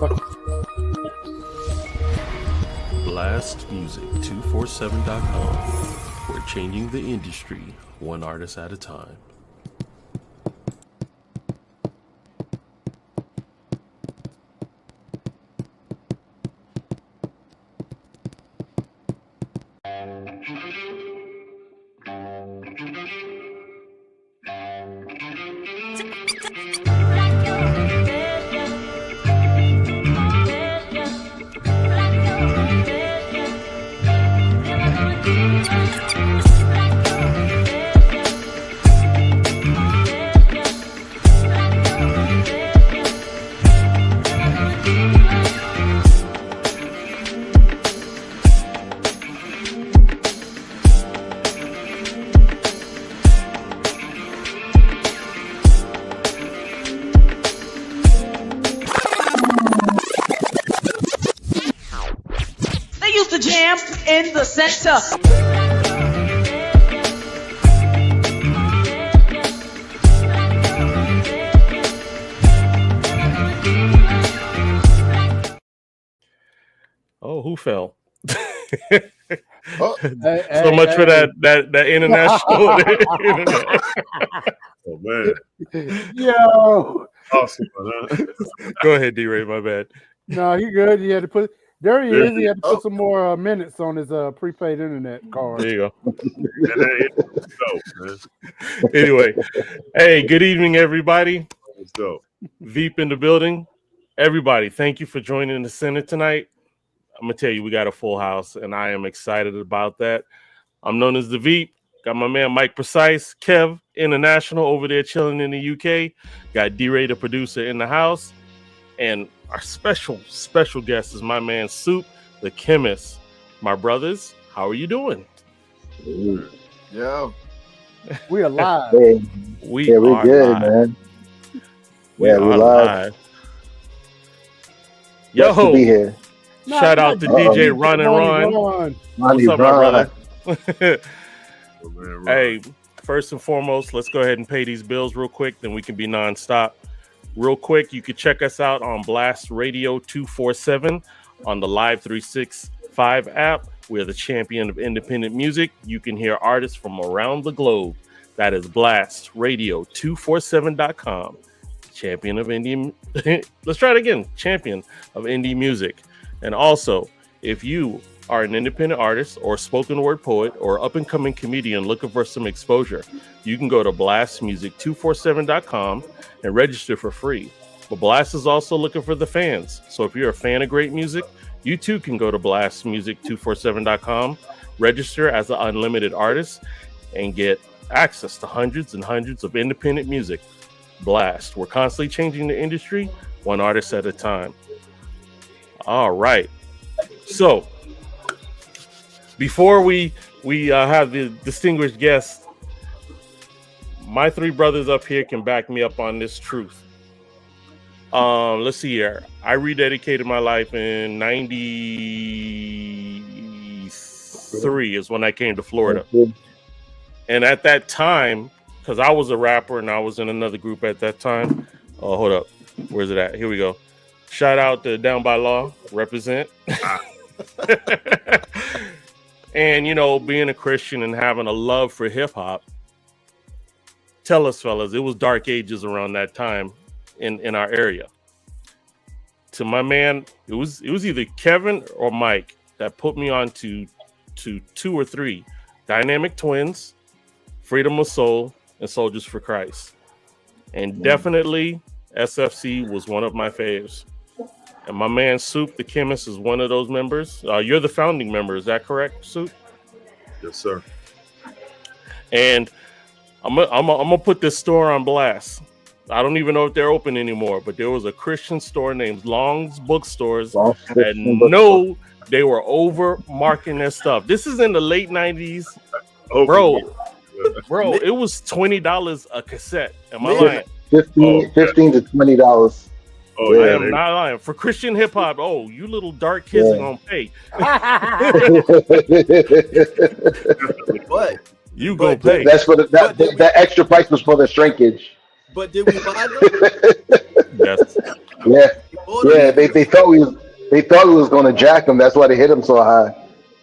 BlastMusic247.com. We're changing the industry one artist at a time. In the center. Oh, who fell? Oh, so much for that international internet. Oh man. Yo. Awesome. Go ahead, D-Ray, my bad. No, he good. He had to put there he is. He had to put some more minutes on his prepaid internet card. There you go. Anyway, hey, good evening, everybody. Let's go. Veep in the building. Everybody, thank you for joining the center tonight. I'm going to tell you, we got a full house, and I am excited about that. I'm known as the Veep. Got my man Mike Precise, Kev International over there chilling in the UK. Got D-Ray, the producer, in the house. And our special guest is my man Soup the Chemist. My brothers, how are you doing? Yeah. We alive. Hey, We we are good, live. man. We Yeah, are we live. Blessed to be Yo, here. shout out to DJ Ron and Ron. Ronnie, What's up, my Ron. brother? Hey, first and foremost, let's go ahead and pay these bills real quick, then we can be nonstop. Real quick, you can check us out on Blast Radio 247 on the Live 365 app. We're the champion of independent music. You can hear artists from around the globe. That is blastradio247.com. Champion of indie. Let's try it again. Champion of indie music. And also, if you are an independent artist or spoken word poet or up and coming comedian looking for some exposure, you can go to blastmusic247.com and register for free. But Blast is also looking for the fans. So if you're a fan of great music, you too can go to blastmusic247.com, register as an unlimited artist, and get access to hundreds and hundreds of independent music. Blast. We're constantly changing the industry, one artist at a time. All right. So before we have the distinguished guest, my three brothers up here can back me up on this truth. Let's see here. I rededicated my life in 93 is when I came to Florida. And at that time, because I was a rapper and I was in another group at that time. Oh, hold up. Where's it at? Here we go. Shout out to Down by Law, represent. And, you know, being a Christian and having a love for hip hop, tell us, fellas, it was dark ages around that time in our area. To my man, it was either Kevin or Mike that put me on to 2 or 3 Dynamic Twins, Freedom of Soul, and Soldiers for Christ. And definitely SFC was one of my faves. And my man Soup the Chemist is one of those members. You're the founding member, is that correct, Soup? Yes, sir. And I'm gonna put this store on blast. I don't even know if they're open anymore, but there was a Christian store named Long's Bookstores that know they were over marking their stuff. This is in the late 90s. Bro, it was $20 a cassette. Am I lying? $15 to $20. Oh, I yeah, am not lying. For Christian hip hop, oh, you little dark kids are gonna pay. But you go pay. That's for that extra price was for the shrinkage. But did we buy them? Yes. Yeah, Ordered yeah. them? They thought we was going to jack them. That's why they hit them so high.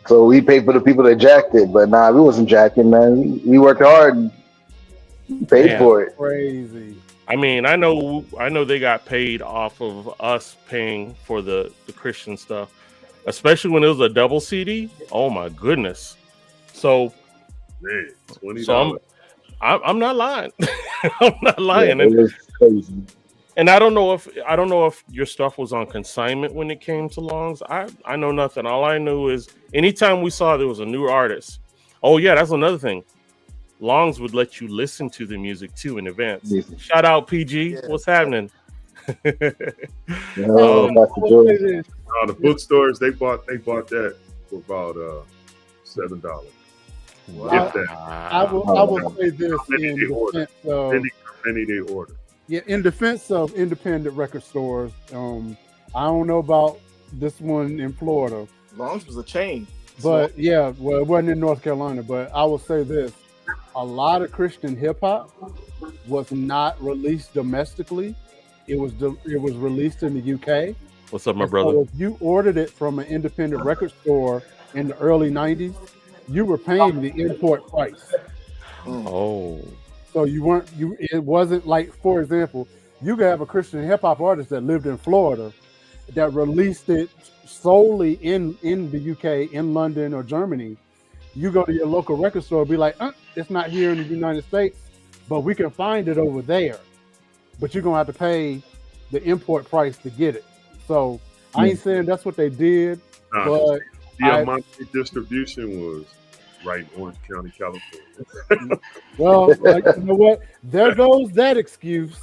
So we paid for the people that jacked it, but nah, we wasn't jacking, man. We worked hard and paid Man. for it. Crazy. I mean, I know they got paid off of us paying for the Christian stuff, especially when it was a double CD. Oh my goodness! So Man, $20. so I'm not lying. I'm not lying. Yeah, it was crazy. And I don't know if your stuff was on consignment when it came to Longs. I know nothing. All I knew is anytime we saw there was a new artist. Oh yeah, that's another thing. Longs would let you listen to the music too in advance. Music. Shout out PG. Yeah. What's happening? No, Dr. I will Joe. say this. The bookstores they bought that for about $7. If that. I will say this Many in they order. defense of Many they order. in defense of independent record stores. I don't know about this one in Florida, Longs was a chain. but yeah, well, it wasn't in North Carolina. But I will say this: a lot of Christian hip hop was not released domestically. It was released in the UK. What's up, my And brother? So if you ordered it from an independent record store in the early '90s, you were paying the import price. Oh, So it wasn't like, for example, you could have a Christian hip hop artist that lived in Florida that released it solely in the UK, in London or Germany. You go to your local record store and be like, it's not here in the United States, but we can find it over there. But you're gonna have to pay the import price to get it. So I ain't saying that's what they did, but My distribution was right in Orange County, California. well, you know what? There goes that excuse.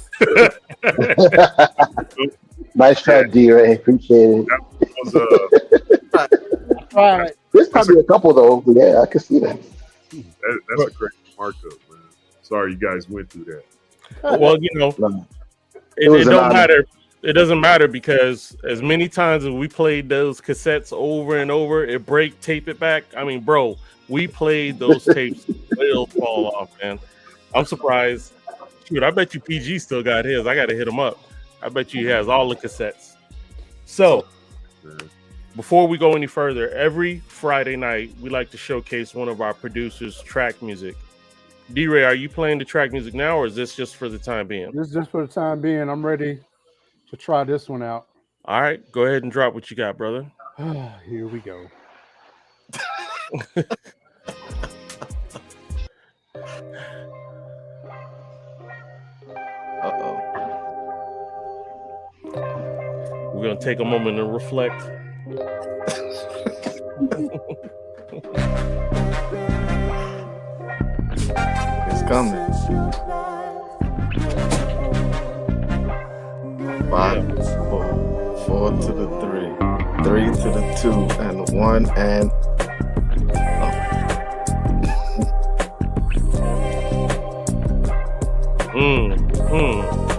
Nice try, D-Ray. Appreciate it. That was, Right. There's probably a couple though. But yeah, I can see that. that's a great markup, man. Sorry you guys went through that. well, you know, No. it was an don't honor. matter. It doesn't matter because as many times as we played those cassettes over and over, it break, tape it back. I mean, bro, we played those tapes. They'll fall off, man. I'm surprised. Shoot, I bet you PG still got his. I got to hit him up. I bet you he has all the cassettes. So, before we go any further, every Friday night, we like to showcase one of our producers' track music. D-Ray, are you playing the track music now, or is this just for the time being? This is just for the time being. I'm ready to try this one out. All right, go ahead and drop what you got, brother. Here we go. Uh-oh. We're going to take a moment and reflect. It's coming. 5, 4 to the 3, 3 to the 2, and 1, and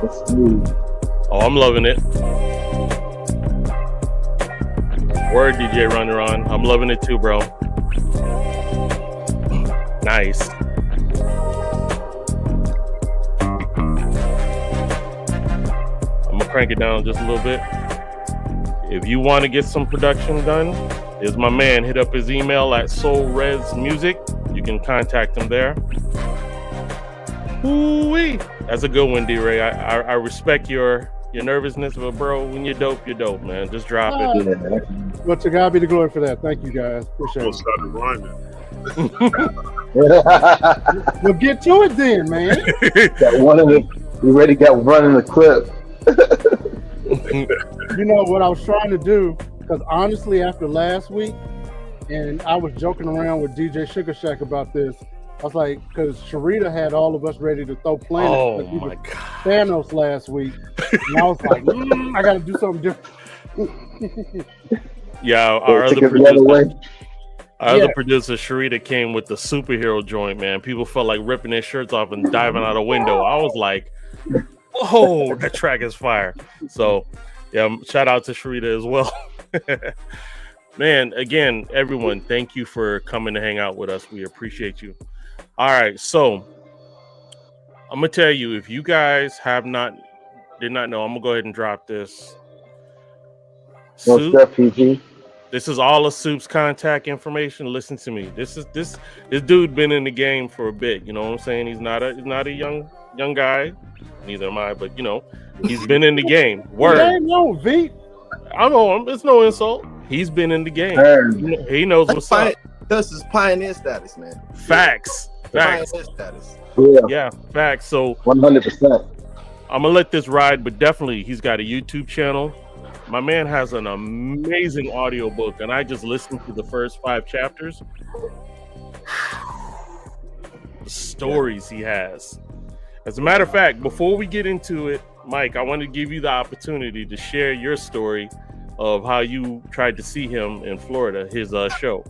Let's see. Oh, I'm loving it. Word, DJ Runner on. I'm loving it too, bro. Nice. I'm gonna crank it down just a little bit. If you want to get some production done, is my man. Hit up his email at soulresmusic. You can contact him there. Ooh-wee. That's a good one, D-Ray. I respect your nervousness, but bro, when you're dope, man. Just drop it. Yeah. Well, to God be the glory for that. Thank you, guys. Appreciate Almost it. started rhyming. Well, get to it then, man. We already got one in the clip. You know what I was trying to do, because honestly, after last week, and I was joking around with DJ Sugar Shack about this, I was like, because Sharita had all of us ready to throw planets. Oh like he my was god. Thanos last week. And I was like, I got to do something different. Yeah, our Take other it the other producer, way. Other producer, Sharita, came with the superhero joint, man. People felt like ripping their shirts off and diving out a window. I was like, whoa, that track is fire. So, yeah, shout out to Sharita as well. Man, again, everyone, thank you for coming to hang out with us. We appreciate you. All right, so I'm gonna tell you, if you guys did not know, I'm gonna go ahead and drop this. No Soup, stuff, PG. this is all of Soup's contact information. Listen to me. This dude been in the game for a bit. You know what I'm saying? He's not a young guy. Neither am I, but you know, he's been in the game. Word. Damn, no, V. I know him. It's no insult. He's been in the game. Heard. He knows what's up. This is pioneer status, man. Facts. Pioneer status. Yeah, facts. So 100%. I'm gonna let this ride, but definitely he's got a YouTube channel. My man has an amazing audiobook, and I just listened to the first 5 chapters. The stories he has. As a matter of fact, before we get into it, Mike, I want to give you the opportunity to share your story of how you tried to see him in Florida, his show.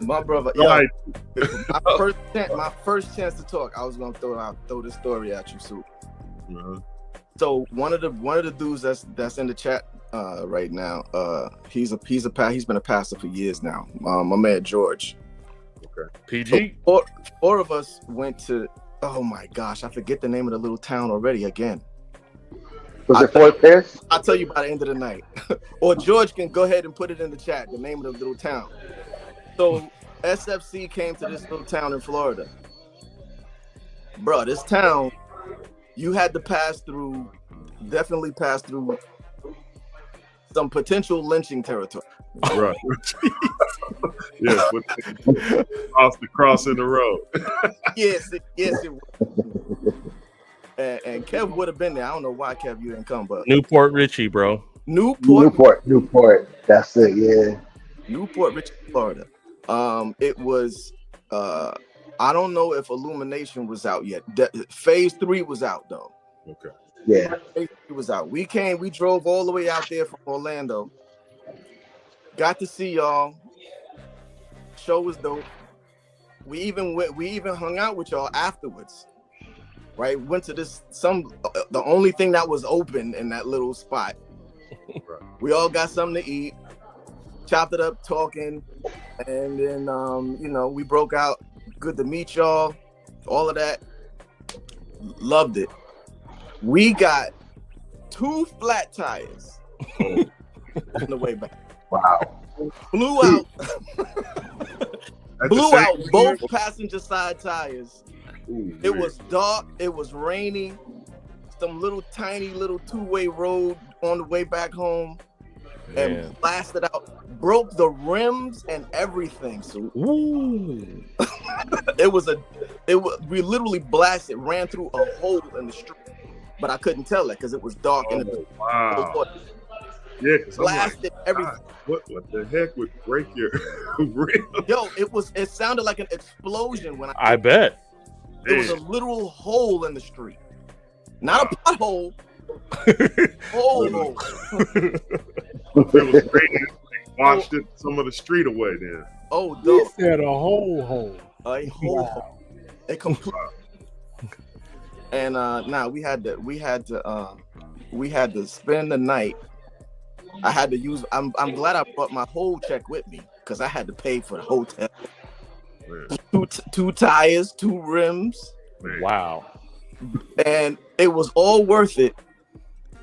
My brother, Right. my first chance to talk, I was gonna throw this story at you, Soup. Uh-huh. So one of the dudes that's in the chat right now, he's been a pastor for years now. My man George. Okay. PG. So four of us went to. Oh my gosh, I forget the name of the little town already. Again, Was it Fort Pierce? I'll tell you by the end of the night, or George can go ahead and put it in the chat. The name of the little town. So SFC came to this little town in Florida. Bro, this town, you had to definitely pass through some potential lynching territory. Right. Yeah, crossing the road. Yes, it was. And Kev would have been there. I don't know why, Kev, you didn't come, but Newport Richie, bro. Newport. That's it. Yeah. Newport Richie, Florida. It was. I don't know if Illumination was out yet. Phase 3 was out though. Okay. Yeah. Phase 3 was out. We drove all the way out there from Orlando. Got to see y'all. Show was dope. We even hung out with y'all afterwards. Right? Went to the only thing that was open in that little spot. Right. We all got something to eat, chopped it up, talking, and then we broke out. Good to meet y'all, all of that. Loved it. We got 2 flat tires on the way back. Wow. Blew out both passenger side tires. Ooh, It was dark, it was rainy, some tiny little 2-way road on the way back home. Man. And blasted out, broke the rims and everything. So Ooh. we literally blasted, ran through a hole in the street, but I couldn't tell that because it was dark and it wow. Yeah, because blasted everything. What the heck would break your rim? Yo, it sounded like an explosion when I bet. It was a literal hole in the street, not a pothole. Hole. It was raining. Washed some of the street away then. Oh, He dog. said a whole hole. A whole hole. A complete. And we had to spend the night. I had to use. I'm glad I brought my whole check with me because I had to pay for the hotel. Two tires, 2 rims. Man. Wow. And it was all worth it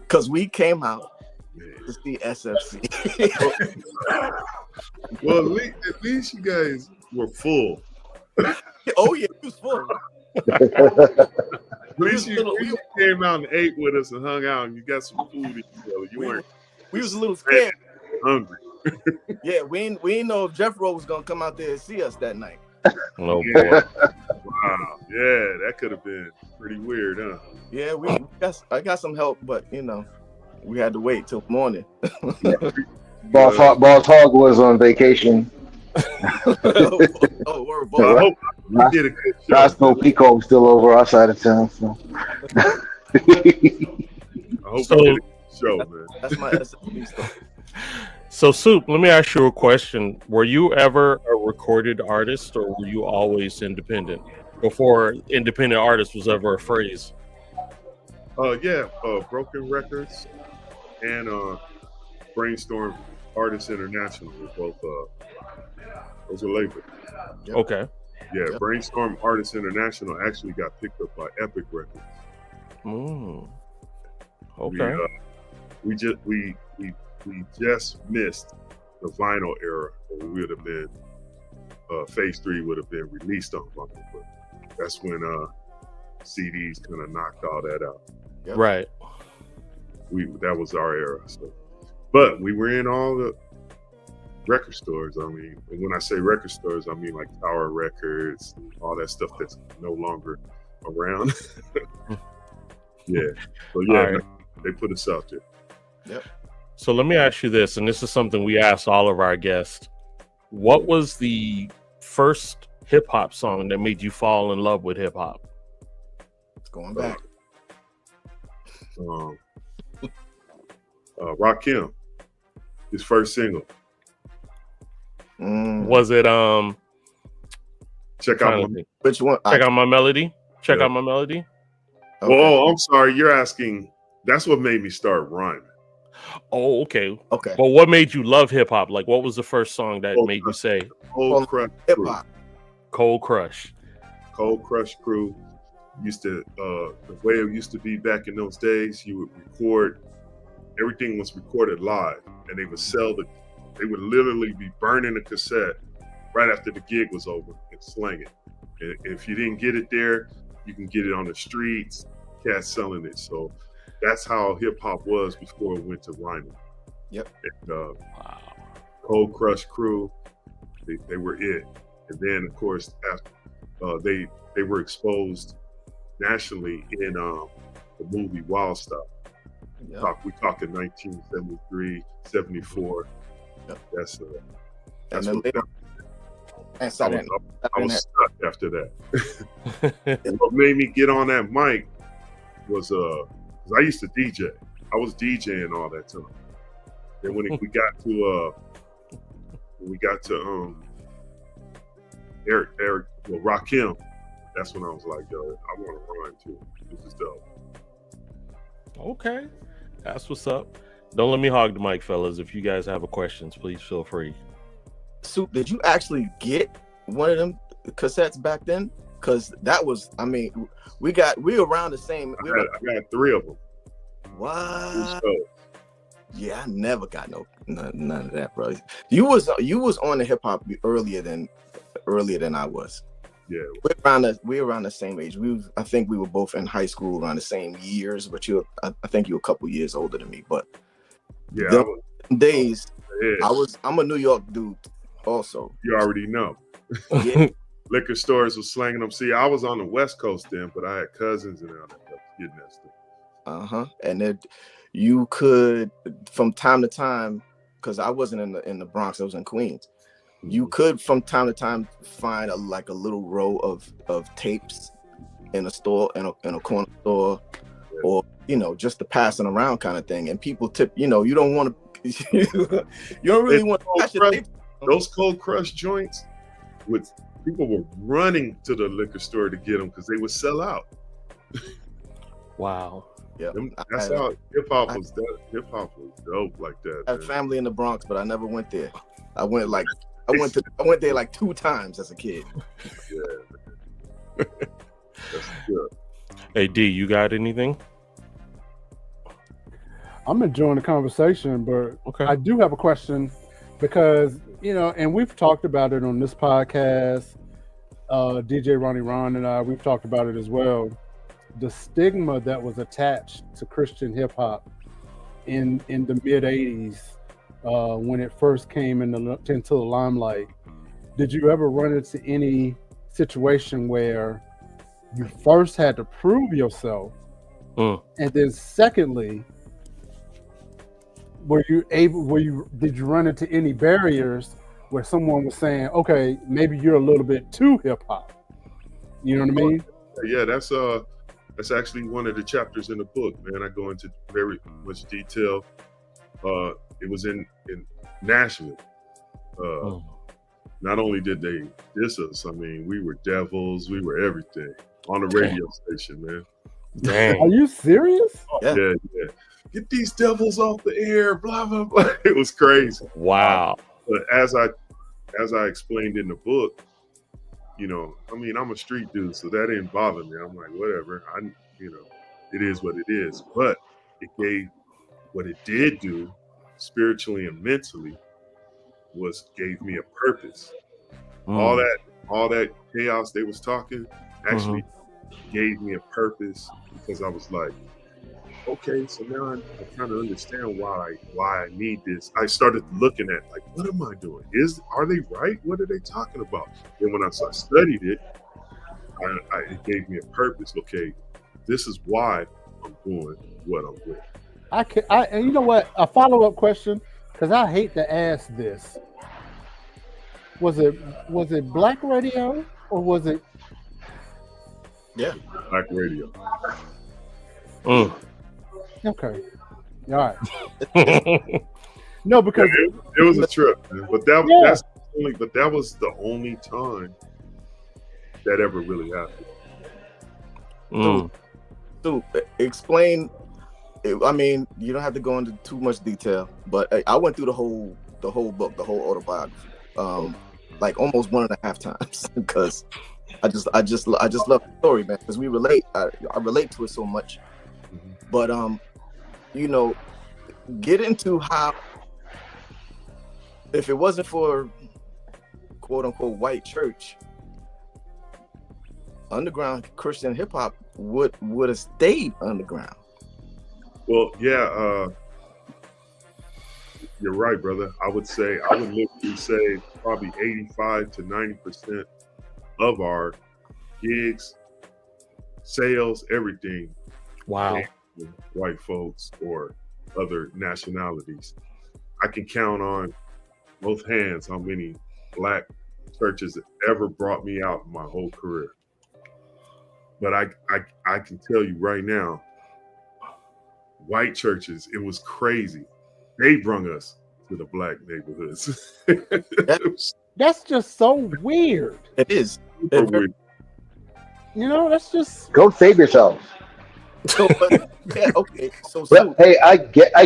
because we came out to see SFC. Well, at least you guys were full. Oh yeah, it was full. At least you came out and ate with us and hung out, and you got some food. We was a little scared. Hungry. Yeah, we didn't know if Jeffro was gonna come out there and see us that night. Oh boy. Wow. Yeah, that could have been pretty weird, huh? Yeah, I got some help, but we had to wait till morning. Boss Hog was on vacation. Oh, we're I hope you did a good show. Roscoe Pico was still over our side of town. So. I hope you did a good show, man. That's my SFC stuff. So, Soup, let me ask you a question. Were you ever a recorded artist, or were you always independent? Before independent artist was ever a phrase. Yeah, Broken Records and Brainstorm Artists International were both those are labeled. Yep. Okay. Yeah, Yep. Brainstorm Artists International actually got picked up by Epic Records. Okay. We just missed the vinyl era, or we would have been Phase 3 would have been released on vinyl, but that's when CDs kind of knocked all that out. Yep. Right. That was our era. So, but we were in all the record stores. I mean, and when I say record stores, I mean like Tower Records, all that stuff that's no longer around. Yeah. So yeah, All right. they put us out there. Yep. So let me ask you this, and this is something we asked all of our guests. What was the first hip hop song that made you fall in love with hip hop? It's going back. Rakim, his first single. Was it Check out my, Which one? Check Out My Melody? Check Yeah. Out My Melody? Okay. Whoa, I'm sorry. You're asking. That's what made me start rhyming. Oh, okay. Okay. But what made you love hip hop? Like, what was the first song that made you say Cold Crush Hip Crew. hop. Cold Crush? Cold Crush Crew used to the way it used to be back in those days. You would record. Everything was recorded live, and they would they would literally be burning the cassette right after the gig was over and sling it. And if you didn't get it there, you can get it on the streets, cats selling it. So that's how hip hop was before it went to vinyl. Yep. And, Wow. Cold Crush Crew, they were it. And then of course after, they were exposed nationally in the movie Wild Style. Yep. We talking 1973, 74. Yep. That's And that's then what later, and so then, I was stuck after that. And what made me get on that mic was 'cause I used to DJ. I was DJing all that time. Then when we got to Rakim, that's when I was like, yo, I want to rhyme too. This is dope. Okay. That's what's up. Don't let me hog the mic, fellas. If you guys have a questions, please feel free. Soup, did you actually get one of them cassettes back then? Because that was, I mean, we were around the same. I got 3 of them. What? So, Yeah, I never got none of that, bro. You was on the hip hop earlier than I was. yeah, We're around the same age. I think we were both in high school around the same years, but I think you were a couple years older than me. But yeah. them days, Yeah. I'm a New York dude also. You already know. Yeah. Liquor stores was slanging them. See, I was on the West Coast then, but I had cousins and all that getting that stuff. And then you could, from time to time, because I wasn't in the Bronx, I was in Queens. You could from time to time find a little row of tapes in a store, in a corner store, or just the passing around kind of thing. And people tip, you don't want to, you don't really want to catch your tape. Those Cold Crush joints, people were running to the liquor store to get them because they would sell out. Wow. Yeah, That's how hip hop was. Hip hop was dope like that. I had family in the Bronx, but I never went there. I went there like 2 times as a kid. Yeah. That's good. Hey D, you got anything? I'm enjoying the conversation, but Okay. I do have a question because, and we've talked about it on this podcast. DJ Ronnie Ron and I, we've talked about it as well. The stigma that was attached to Christian hip hop in the mid 80s when it first came into the limelight. Did you ever run into any situation where you first had to prove yourself, and then secondly, did you run into any barriers where someone was saying, okay, maybe you're a little bit too hip hop? You know what I mean? Yeah, that's actually one of the chapters in the book, man. I go into very much detail. It was in Nashville. Not only did they diss us, I mean, we were devils, we were everything on the radio station, man. Dang. Are you serious? Yeah. Get these devils off the air, blah blah blah. It was crazy. Wow. But as I explained in the book, you know, I mean, I'm a street dude, so that didn't bother me. I'm like, whatever. You know, it is what it is. But it gave what it did do, spiritually and mentally, gave me a purpose. All that chaos they was talking actually gave me a purpose, because I was like, okay, so now I kind of understand why I need this. I started looking at, like, what am I doing? Are they right? What are they talking about? Then when I studied it, it gave me a purpose. Okay, this is why I'm doing what I'm doing. And you know what? A follow-up question, because I hate to ask this. Was it black radio or was it? Yeah, Black radio. Okay. All right. No, because it was a trip, man. But that was the only time that ever really happened. So explain. I mean, you don't have to go into too much detail, but I went through the whole book, the whole autobiography, like almost 1.5 times, because I just love the story, man. Because we relate. I relate to it so much. But you know, get into how, if it wasn't for quote unquote white church, underground Christian hip hop would have stayed underground. Well, yeah, you're right, brother. I would literally say probably 85 to 90% of our gigs, sales, everything. Wow. White folks or other nationalities. I can count on both hands how many black churches ever brought me out in my whole career. But I can tell you right now, white churches, it was crazy. They brung us to the black neighborhoods. that's just so weird. It is. Weird. You know, that's just Go save yourself. So, but, yeah, okay. So, But hey, I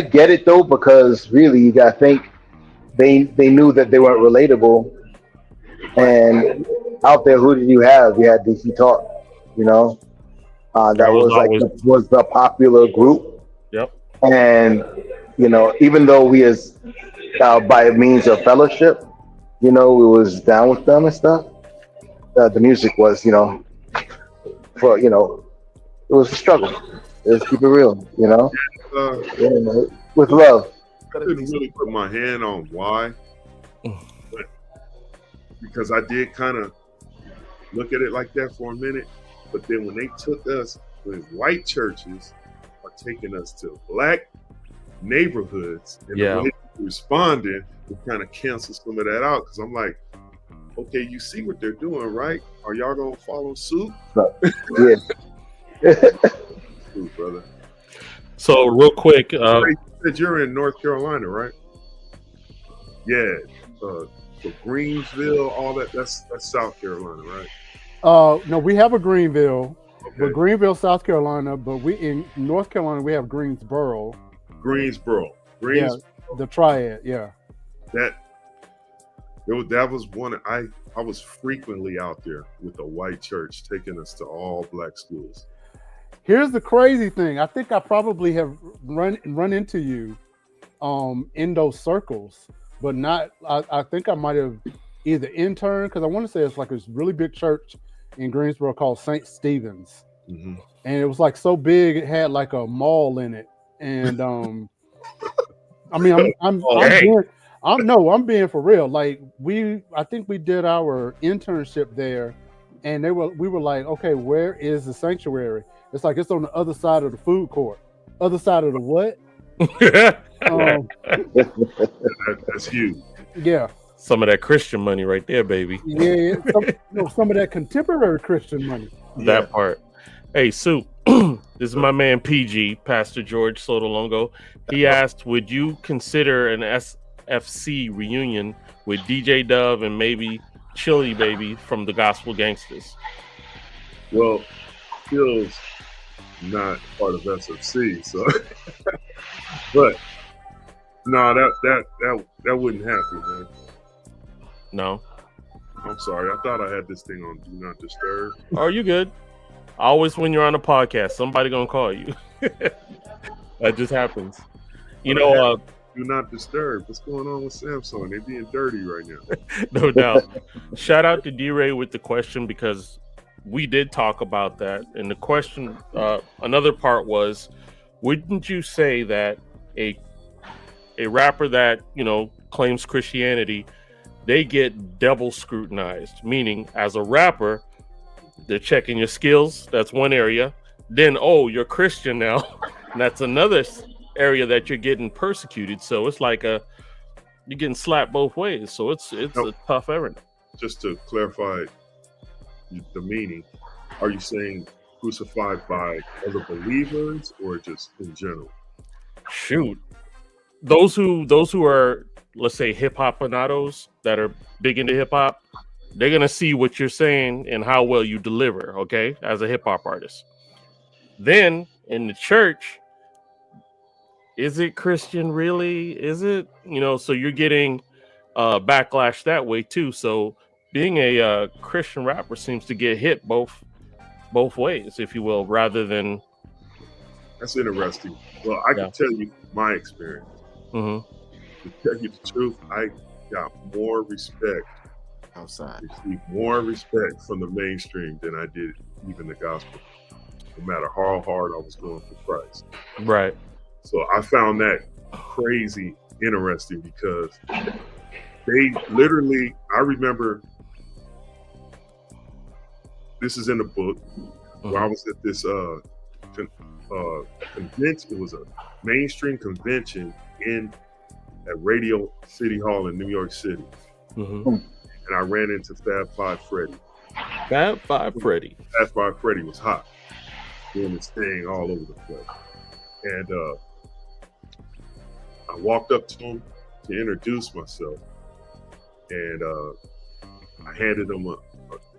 get it though, because really you gotta think they knew that they weren't relatable. And out there, who did you have? You had DC Talk, you know. That was the popular group. Yep. And you know, even though we as by means of fellowship, you know, we was down with them and stuff. The music was, you know, it was a struggle. Let's keep it real, you know. With love. I couldn't really put my hand on why, but because I did kind of look at it like that for a minute. But then when white churches are taking us to black neighborhoods and the way they're responding, we kind of cancel some of that out, because I'm like, okay, you see what they're doing, right? Are y'all gonna follow suit? Yeah. Suit, brother. So real quick, you said you're in North Carolina, right? Yeah. So Greensville, all that's South Carolina, right? No, we have a Greenville, Okay. but Greenville, South Carolina. But we in North Carolina, we have Greensboro. Greensboro. Yeah, the triad. Yeah. That was one. I was frequently out there with a white church taking us to all black schools. Here's the crazy thing. I think I probably have run into you in those circles, but not. I think I might have either interned, because I want to say it's like this really big church in Greensboro called St. Stephen's, and it was like so big it had like a mall in it. And I mean, I'm being for real. Like I think we did our internship there, and we were like, okay, where is the sanctuary? It's like it's on the other side of the food court. Other side of the what? That's huge. Yeah. Some of that Christian money right there, baby. Yeah. Some of that contemporary Christian money. That part. Hey, Soup. This is my man PG, Pastor George Sotolongo. He asked, would you consider an SFC reunion with DJ Dove and maybe Chili Baby from the Gospel Gangsters? Well, Phil's not part of SFC, so but no, that wouldn't happen, man. No. I'm sorry. I thought I had this thing on Do Not Disturb. Are you good? Always when you're on a podcast, somebody gonna call you. That just happens. You But I know, Do Not Disturb. What's going on with Samsung? They're being dirty right now. no doubt. Shout out to D-Ray with the question, because we did talk about that. And the question, another part was, wouldn't you say that a rapper that, you know, claims Christianity, they get double scrutinized? Meaning, as a rapper, they're checking your skills. That's one area. Then, oh, you're Christian now. That's another area that you're getting persecuted. So it's like you're getting slapped both ways. So it's a tough errand. Just to clarify the meaning, are you saying crucified by other believers or just in general? Shoot, those who are, let's say, hip hop fanatos that are big into hip hop, they're gonna see what you're saying and how well you deliver. Okay, as a hip hop artist. Then in the church, is it Christian really? Is it, you know? So you're getting backlash that way too. So being a Christian rapper seems to get hit both ways, if you will, rather than. That's interesting. Well, I can tell you my experience. Mm-hmm. To tell you the truth, I got more respect outside. Received more respect from the mainstream than I did even the gospel. No matter how hard I was going for Christ. Right. So I found that crazy interesting because they literally, I remember, this is in the book, where I was at this convention. It was a mainstream convention at Radio City Hall in New York City. Mm-hmm. And I ran into Fab Five Freddy. Fab Five Freddy was hot, doing his thing all over the place. And I walked up to him to introduce myself, and I handed him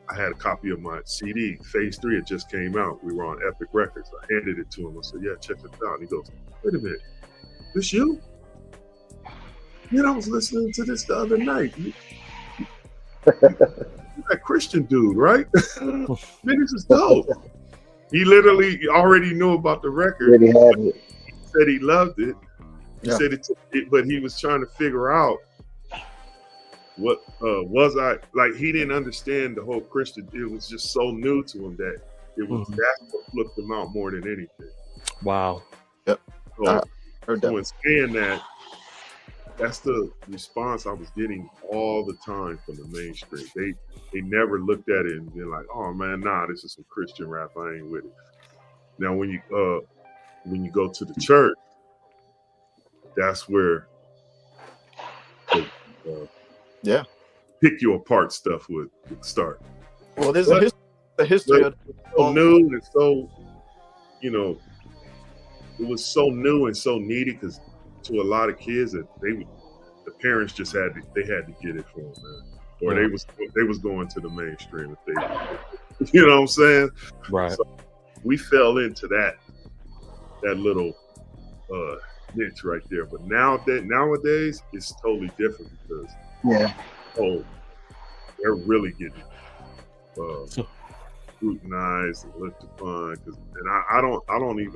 I had a copy of my CD. Phase 3 had just came out. We were on Epic Records. I handed it to him. I said, "Yeah, check it out." And he goes, "Wait a minute, this you? Man, I was listening to this the other night. You that Christian dude, right? Man, this is dope." He literally already knew about the record. He said he loved it. He said it, but he was trying to figure out what was I like. He didn't understand the whole Christian. It was just so new to him that it was that's what flipped him out more than anything. Wow. Yep. So in saying that, that's the response I was getting all the time from the mainstream. They never looked at it and been like, "Oh man, nah, this is some Christian rap. I ain't with it." Now when you go to the church, that's where pick you apart stuff would start. Well, there's a history of so new and so, you know, it was so new and so needed because to a lot of kids that the parents just had to get it for them, man. Or they was going to the mainstream if they, you know what I'm saying? Right. So we fell into that little niche right there. But nowadays it's totally different because they're really getting scrutinized and looked upon.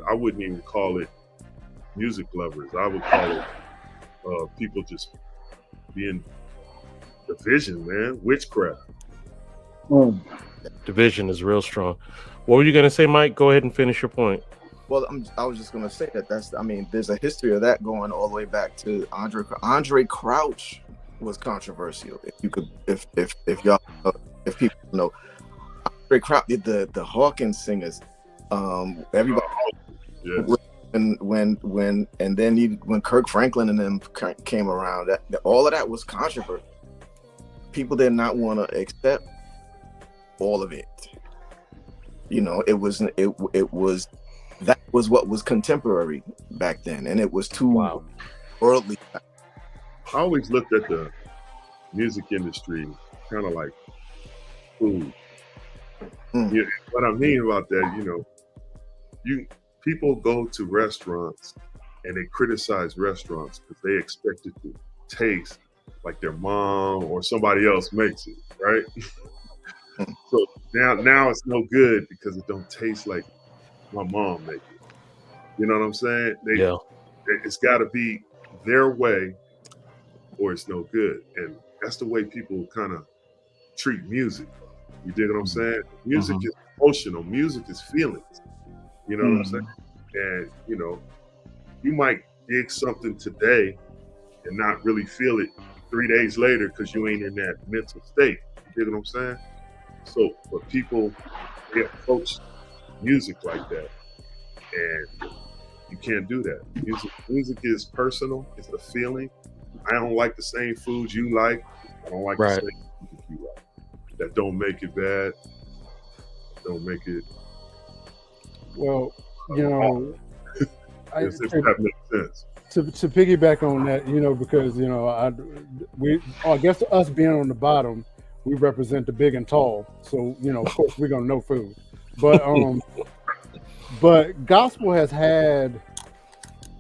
I wouldn't even call it music lovers. I would call it people just being division, man, witchcraft. Division is real strong. What were you gonna say, Mike? Go ahead and finish your point. Well, I was just gonna say there's a history of that going all the way back to Andre Crouch was controversial. If people know Andre Crouch, the Hawkins singers, everybody. Yes. When Kirk Franklin and them came around, all of that was controversial. People did not want to accept all of it. You know, it was that was what was contemporary back then, and it was too worldly. I always looked at the music industry kind of like food. Yeah, what I mean about that, people go to restaurants and they criticize restaurants because they expect it to taste like their mom or somebody else makes it, right? So now it's no good because it don't taste like my mom make it. You know what I'm saying? Yeah. It's got to be their way, or it's no good. And that's the way people kind of treat music. You dig what I'm saying? Music is emotional. Music is feelings. You know what I'm saying? And you might dig something today and not really feel it 3 days later because you ain't in that mental state. You dig what I'm saying? So, but people, they approach music like that, and you can't do that. Music is personal. It's a feeling. I don't like the same foods you like. I don't like the same music you like. That don't make it bad. Don't make it. Well, if that makes sense. To piggyback on that, because I guess us being on the bottom, we represent the big and tall. So of course we're gonna know food, but but gospel has had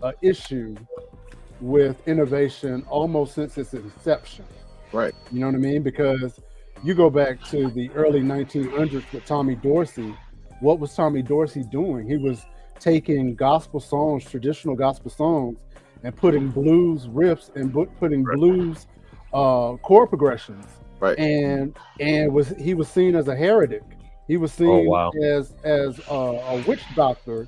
an issue with innovation almost since its inception. Right. You know what I mean? Because you go back to the early 1900s with Tommy Dorsey. What was Tommy Dorsey doing? He was taking gospel songs, traditional gospel songs, and putting blues riffs and putting blues chord progressions. Right. And he was seen as a heretic. He was seen as a witch doctor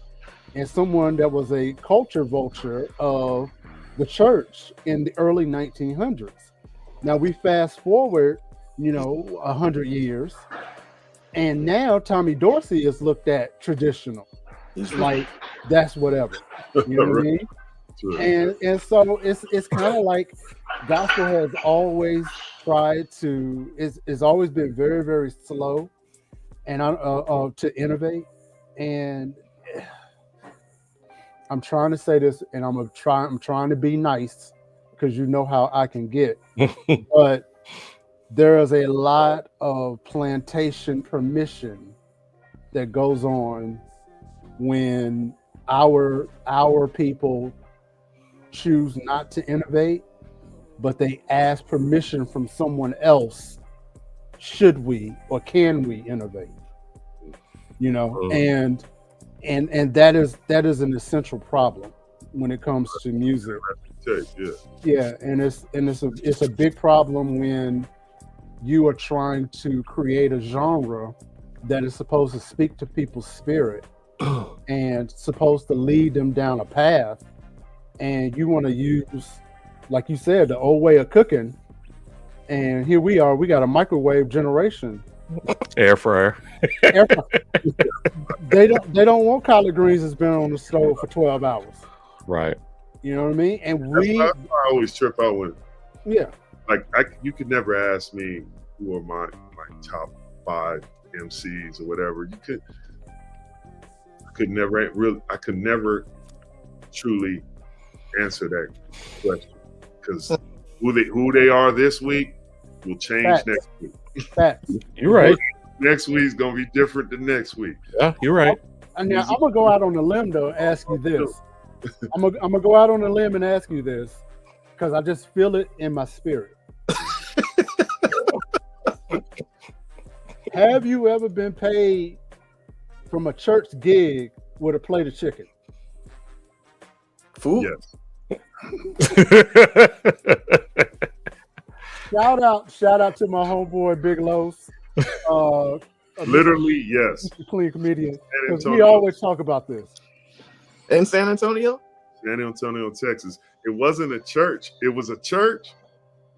and someone that was a culture vulture of the church in the early 1900s. Now we fast forward, 100 years, and now Tommy Dorsey is looked at traditional, like that's whatever. You know what I mean? And so it's kind of like gospel has always tried to it's always been very, very slow and to innovate. And I'm trying to say this, and I'm trying to be nice because you know how I can get, but there is a lot of plantation permission that goes on when our people choose not to innovate, but they ask permission from someone else. Should we or can we innovate? And that is an essential problem when it comes to music. Yeah, and it's a big problem when you are trying to create a genre that is supposed to speak to people's spirit and supposed to lead them down a path, and you want to use, like you said, the old way of cooking, and here we got a microwave generation. Air fryer. They don't want collard greens that's been on the stove for 12 hours. Right. You know what I mean? And I always trip out when you could never ask me who are my top 5 MCs or whatever. I could never truly answer that question because who they are this week will change next week. Facts. You're right. Next week's gonna be different than next week. Yeah, you're right. Now I'm gonna go out on a limb though. Ask you this. I'm gonna go out on a limb and ask you this because I just feel it in my spirit. Have you ever been paid from a church gig with a plate of chicken? Food? Yes. Shout out to my homeboy Big Los. Literally, yes. Clean comedian. Because we always talk about this. In San Antonio? San Antonio, Texas. It wasn't a church. It was a church,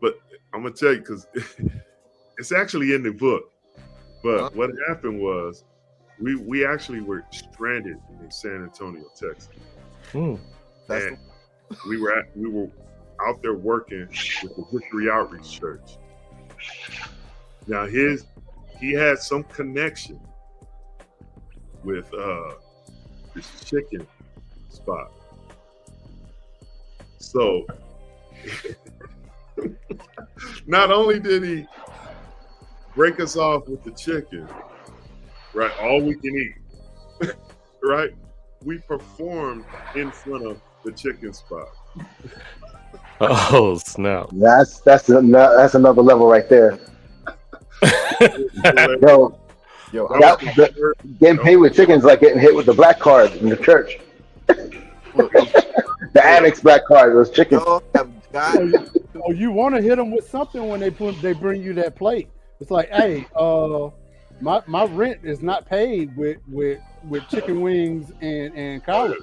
but I'm gonna tell you because it's actually in the book. But what happened was we actually were stranded in San Antonio, Texas. And we were out there working with the Victory Outreach Church. Now he had some connection with this chicken spot. So not only did he break us off with the chicken, right, all we can eat, right, we performed in front of the chicken spot. Oh snap! That's another level right there. Yo, Yo, That was the third. getting paid with chickens like getting hit with the black card in the church. look, The annex black card was chicken. y'all have got Oh, you want to hit them with something when they bring you that plate. It's like, hey, my rent is not paid with chicken wings and collard.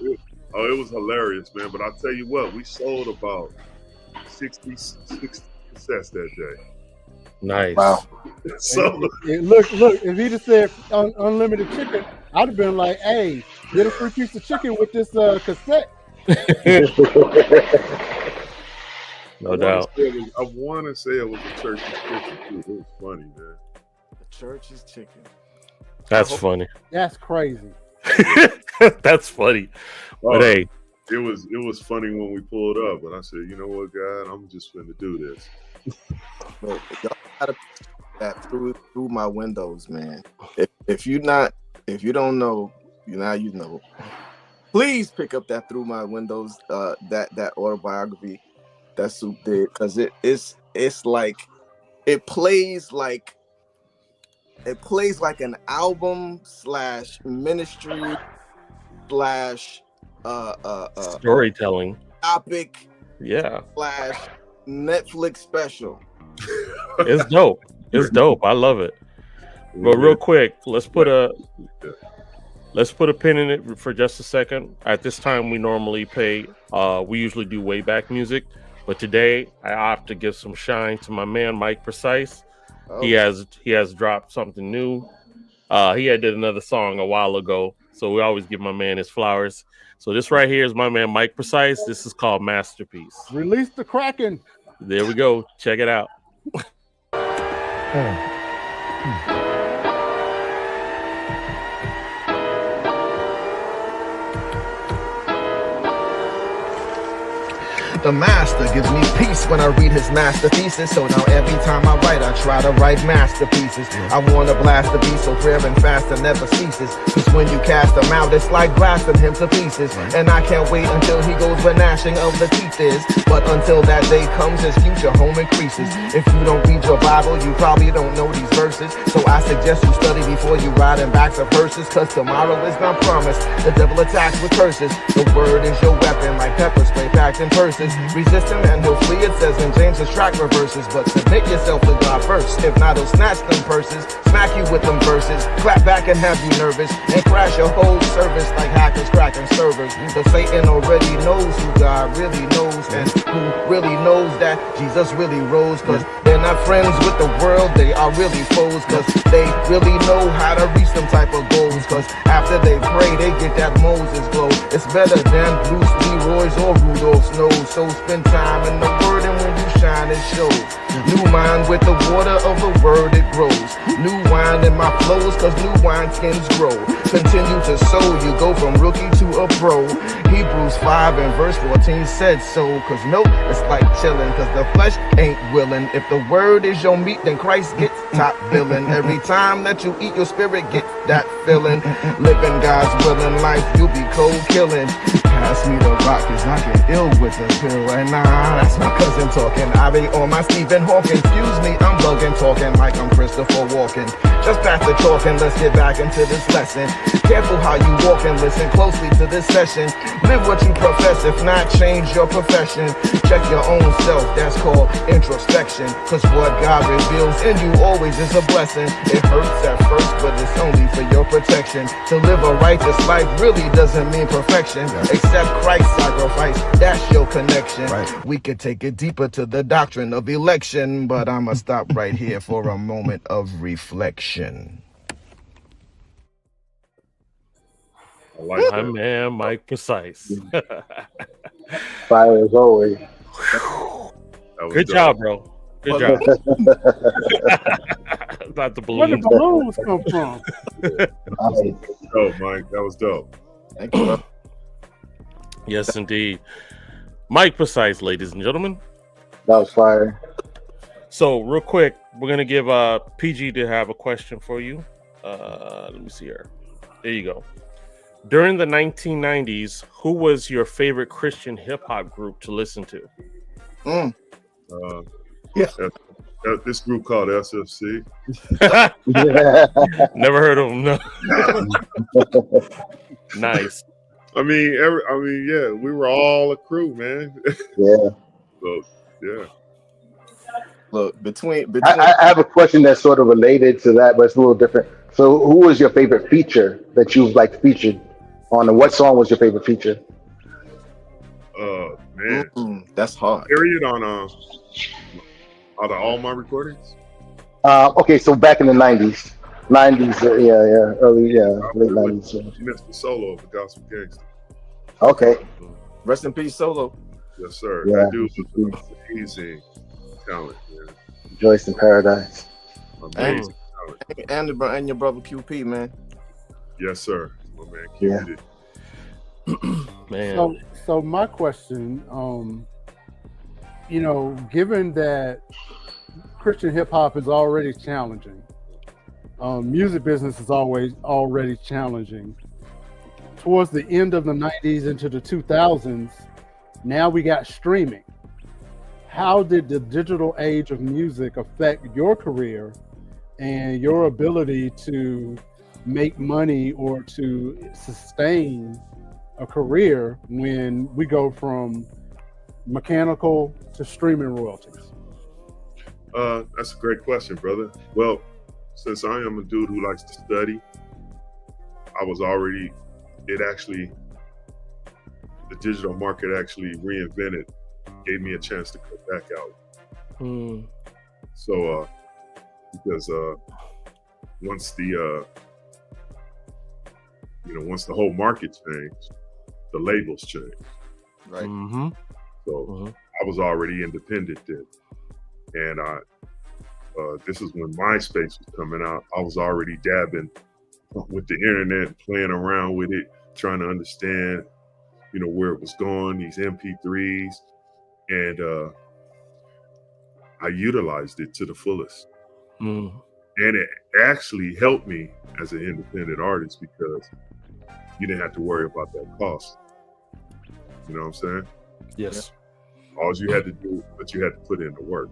Oh, it was hilarious, man. But I'll tell you what, we sold about 60 cassettes that day. Nice. Wow. So And look, if he'd have said unlimited chicken, I'd have been like, hey, get a free piece of chicken with this cassette. No doubt. I want to say it was a church chicken too. It was funny, man. the church's chicken. That's funny. That's crazy. That's funny. But Oh, hey, it was funny when we pulled up, and I said, you know what, God, I'm just finna do this. Look, y'all gotta put that through my windows, man. If you don't know, now you know. Please pick up that Through My Windows, that autobiography that Soup did, because it's like it plays like an album / ministry / storytelling. topic Yeah, / Netflix special. it's dope. It's dope. I love it. But real quick, let's put a pin in it for just a second. At this time, we normally we usually do way back music, but today I have to give some shine to my man Mike Precise. Oh, He has dropped something new. He had did another song a while ago, so we always give my man his flowers. So this right here is my man Mike Precise. This is called Masterpiece. Release the Kraken. There we go. Check it out. The master gives me peace when I read his masterpieces. So now every time I write, I try to write masterpieces. I wanna blast the beat so prayer and fasting never ceases. Cause when you cast him out, it's like blasting him to pieces. And I can't wait until he goes where gnashing of the teeth is. But until that day comes, his future home increases. If you don't read your Bible, you probably don't know these verses. So I suggest you study before you ride in backs of hearses. Cause tomorrow is not promised. The devil attacks with curses. The word is your weapon, like pepper spray packed in purses. Resist him and he'll flee, it says in James's track reverses. But submit yourself to God first. If not, he'll snatch them purses, smack you with them verses, clap back and have you nervous, and crash your whole service like hackers cracking servers. Cause Satan already knows who God really knows, and who really knows that Jesus really rose. Cause they're not friends with the world, they are really foes. Cause they really know how to reach them type of goals. Cause after they pray, they get that Moses glow. It's better than Bruce Leroy's or Rudolph's nose. So spend time in the word, and when you shine, it shows. New wine with the water of the word, it grows. New wine in my flows, cause new wine skins grow. Continue to sow, you go from rookie to a pro. Hebrews 5 and verse 14 said so. Cause milk is like chillin', cause the flesh ain't willing. If the word is your meat, then Christ gets top billing. Every time that you eat, your spirit gets that feeling. Living God's willing life, you'll be cold killing. Pass me the rock, cause I get ill with the pill. And nah, that's my cousin talking. I be on my Stephen Hawking. Excuse me, I'm bugging, talking like I'm Christopher Walken. Just pass the talking, let's get back into this lesson. Careful how you walk and listen closely to this session. Live what you profess, if not, change your profession. Check your own self, that's called introspection. Cause what God reveals in you always is a blessing. It hurts at first, but it's only for your protection. To live a righteous life really doesn't mean perfection. Except Christ's sacrifice, that's your connection. We could take it deeper to the doctrine of election, but I'ma stop right here for a moment of reflection. I like My that. man Mike Precise. Fire as always. That was Good dope. job, bro. Good job. Not the Where the balloons. balloons come from? Dope, Mike. That was dope. Thank you, bro. Yes, indeed. Mike Precise, ladies and gentlemen. That was fire. So, real quick, we're gonna give PG to have a question for you. Let me see here. There you go. During the 1990s, who was your favorite Christian hip hop group to listen to? Mm. Yeah. This group called SFC. Never heard of them. No. Nice. I mean, yeah, we were all a crew, man. Yeah. So, yeah. Look, between I have a question that's sort of related to that, but it's a little different. So, who was your favorite feature that you've like featured on? And what song was your favorite feature? Man, that's hard. Period on out of all my recordings. Okay, so back in the '90s, early, late '90s. Mr. Solo of the Gospel Gangster. Okay. Rest in peace, Solo. Yes, sir. Yeah. That dude was amazing talent, man. Joyce in Paradise. Amazing talent. And your brother QP, man. Yes, sir. My man Yeah. QP. Man. So my question, given that Christian hip hop is already challenging, music business is already challenging. Towards the end of the 90s into the 2000s, now we got streaming. How did the digital age of music affect your career and your ability to make money or to sustain a career when we go from mechanical to streaming royalties? That's a great question, brother. Well, since I am a dude who likes to study, the digital market actually reinvented, gave me a chance to come back out. So, because once the whole market changed, the labels changed. Right. Mm-hmm. So I was already independent then, and this is when MySpace was coming out. I was already dabbing with the internet, playing around with it, trying to understand, where it was going, these MP3s, and I utilized it to the fullest. And it actually helped me as an independent artist because you didn't have to worry about that cost. You know what I'm saying? Yes. All you had to do, but you had to put in the work.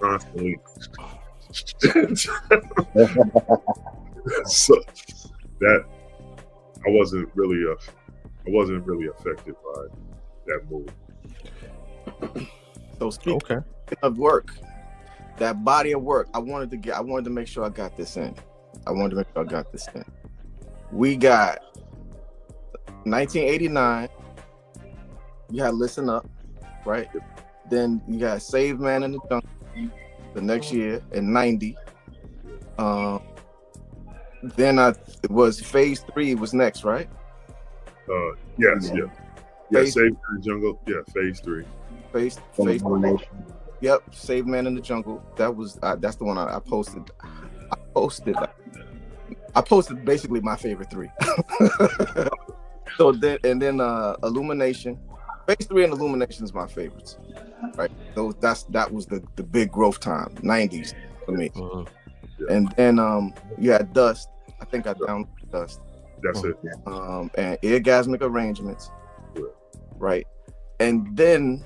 Constantly. So that I wasn't really affected by that move. So speaking of work, that body of work, I wanted to make sure I got this in. We got 1989. You had Listen Up, right? Then you got Save Man in the Jungle the next year in 90. Then it was Phase 3 was next, right? Yes. Save Man in the Jungle. Yeah, Phase 3. Phase 3. Yep, Save Man in the Jungle. That's the one I posted. I posted basically my favorite 3. So then Illumination. Phase 3 and Illumination is my favorites. Right. That was the big growth time, 90s for me. And then you had Dust. I think I downloaded Dust. That's it. And Orgasmic Arrangements. Right. And then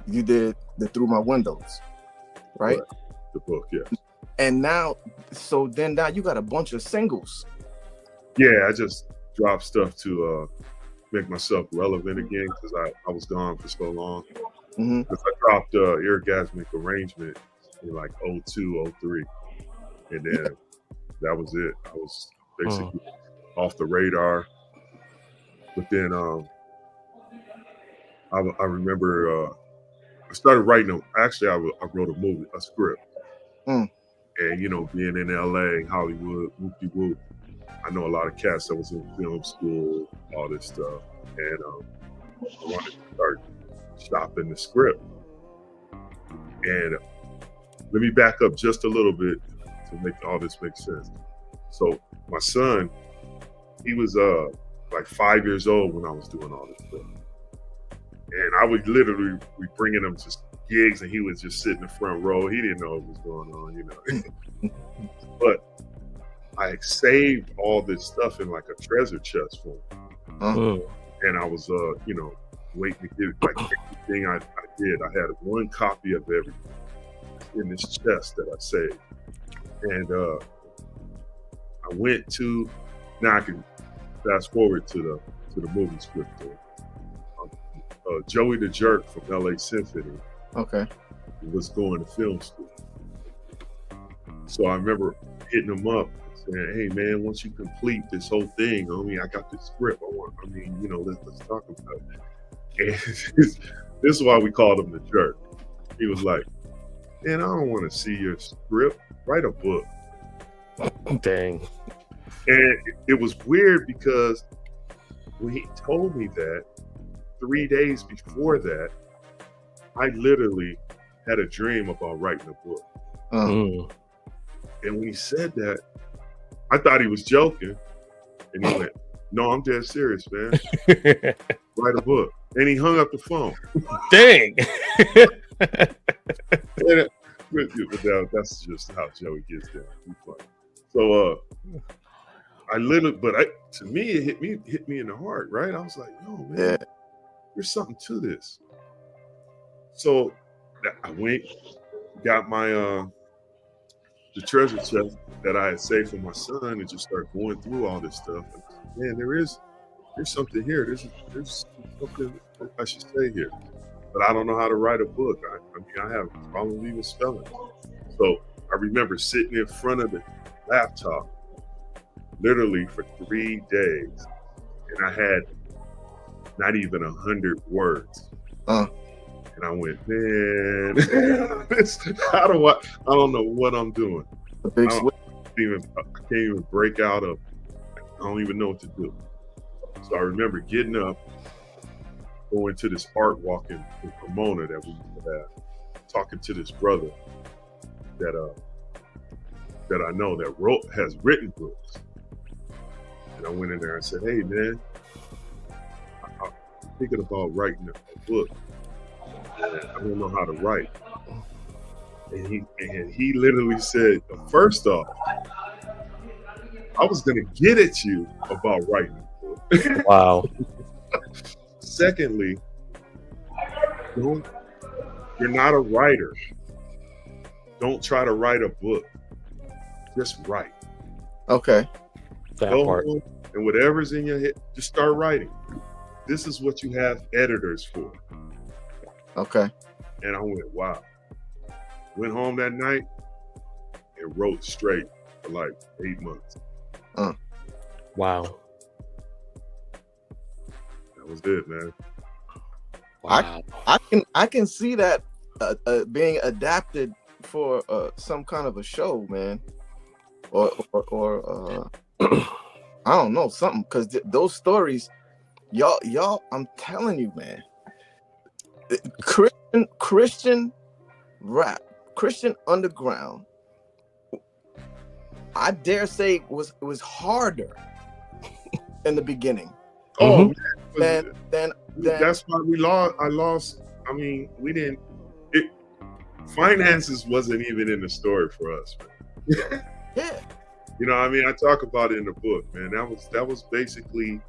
you did the Through My Windows. Right? The book, yeah. And now you got a bunch of singles. Yeah, I just dropped stuff to make myself relevant again because I was gone for so long. Because I dropped Orgasmic Arrangement in like 02, 03. And then that was it. I was basically off the radar. But then I remember I started writing actually I wrote a script. And being in LA, Hollywood, whoop-de-whoop, I know a lot of cats that was in film school, all this stuff. And I wanted to start shopping the script. And let me back up just a little bit to make all this make sense. So my son, he was like 5 years old when I was doing all this stuff. And I would literally be bringing him to gigs and he would just sit in the front row. He didn't know what was going on, But I saved all this stuff in like a treasure chest for him. And I was, waiting to get it. Like everything I did, I had one copy of everything in this chest that I saved. And I went to, now I can fast forward to the movie script there. Joey the Jerk from LA Symphony was going to film school. So I remember hitting him up saying, hey man, once you complete this whole thing, I mean, I got this script. Let's talk about it. And this is why we called him the Jerk. He was like, man, I don't want to see your script. Write a book. Dang. And it was weird because when he told me that, 3 days before that, I literally had a dream about writing a book. And when he said that, I thought he was joking. And he went, no, I'm dead serious, man. Write a book. And he hung up the phone. Dang. That's just how Joey gets down. He's funny. So to me, it hit me in the heart, right? I was like, no, man, there's something to this. So I went, got my the treasure chest that I had saved for my son, and just started going through all this stuff. And, man, there's something here. There's something I should say here, but I don't know how to write a book. I have problems even spelling. So I remember sitting in front of the laptop literally for 3 days, and I had not even 100 words. And I went, man, I don't know what I'm doing. I can't even break out of, I don't even know what to do. So I remember getting up, going to this art walk in Pomona that we used to have, talking to this brother that I know that has written books. And I went in there and said, hey man, I'm thinking about writing a book. I don't know how to write. And he literally said, first off, I was gonna get at you about writing a book. Wow. Secondly, you're not a writer. Don't try to write a book. Just write. Okay. Go home and whatever's in your head, just start writing. This is what you have editors for. Okay. And I went, wow. Went home that night and wrote straight for like 8 months. Wow. That was it, man. Wow. I can see that being adapted for some kind of a show, man, or I don't know, something, because those stories, y'all, I'm telling you, man, Christian rap, Christian underground, I dare say was harder in the beginning. Oh, man, then that's why I lost. I mean, we didn't. Finances wasn't even in the story for us, man. Yeah. You know, I mean, I talk about it in the book, man. That was basically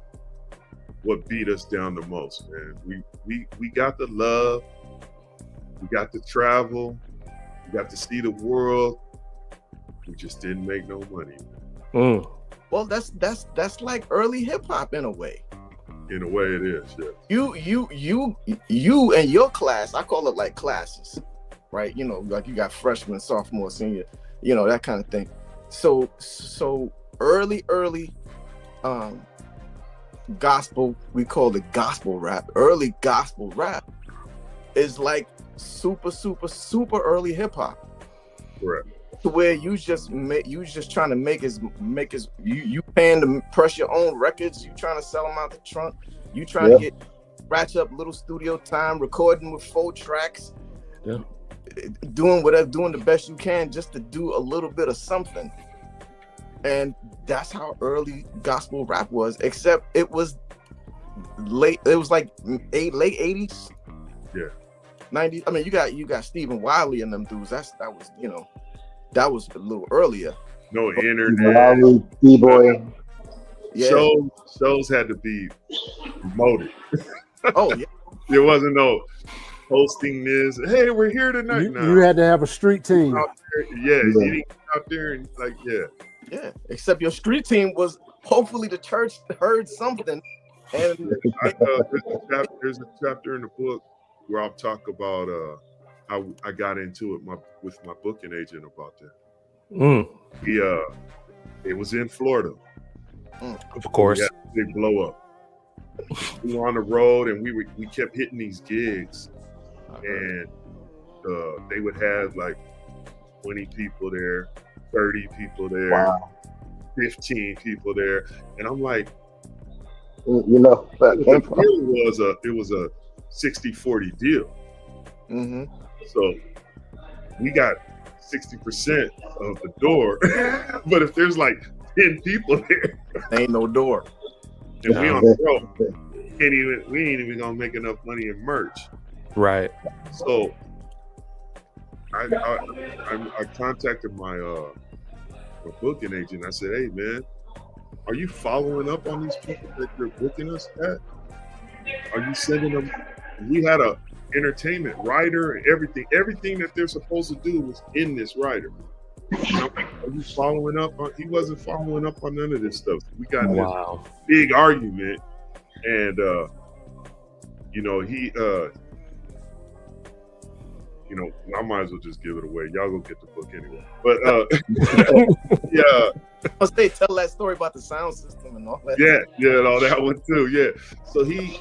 what beat us down the most, man. We got the love, we got to travel, we got to see the world. We just didn't make no money. Well, that's like early hip hop in a way. In a way, it is. Yeah. You and your class, I call it like classes, right? You know, like you got freshman, sophomore, senior, you know, that kind of thing. So early gospel, we call it gospel rap. Early gospel rap is like super early hip hop. Correct. To where you just trying to make you paying to press your own records, you trying to sell them out the trunk, you trying to get scratch up little studio time, recording with 4 tracks, doing the best you can just to do a little bit of something. And that's how early gospel rap was, except it was late. It was like late 80s. Yeah. 90s. I mean, you got Stephen Wiley and them dudes. That was a little earlier. No internet. B-boy. Yeah. Shows had to be promoted. Oh yeah. There wasn't no hosting this. Hey, we're here tonight. You had to have a street team. Out there, yeah, you didn't get out there and like, Yeah, except your street team was hopefully the church heard something. And there's a chapter in the book where I'll talk about how I got into it with my booking agent about that. It was in Florida. Of course. We had a big blow up. We were on the road and we kept hitting these gigs, and they would have like 20 people there, 30 people there, Wow. 15 people there, and I'm like, You know, it was a 60-40 deal. mm-hmm. So we got 60% of the door, but if there's like 10 people there, ain't no door. and we on the road, we ain't even gonna make enough money in merch. Right. So I contacted my booking agent. I said, "Hey man, are you following up on these people that you're booking us at? Are you sending them?" We had a entertainment writer and everything that they're supposed to do was in this writer. And I'm like, are you following up on? He wasn't following up on none of this stuff. We got in this big argument, and he I might as well just give it away. Y'all go get the book anyway. But yeah. I'll say tell that story about the sound system and all that. Yeah, and all that one too. Yeah. So the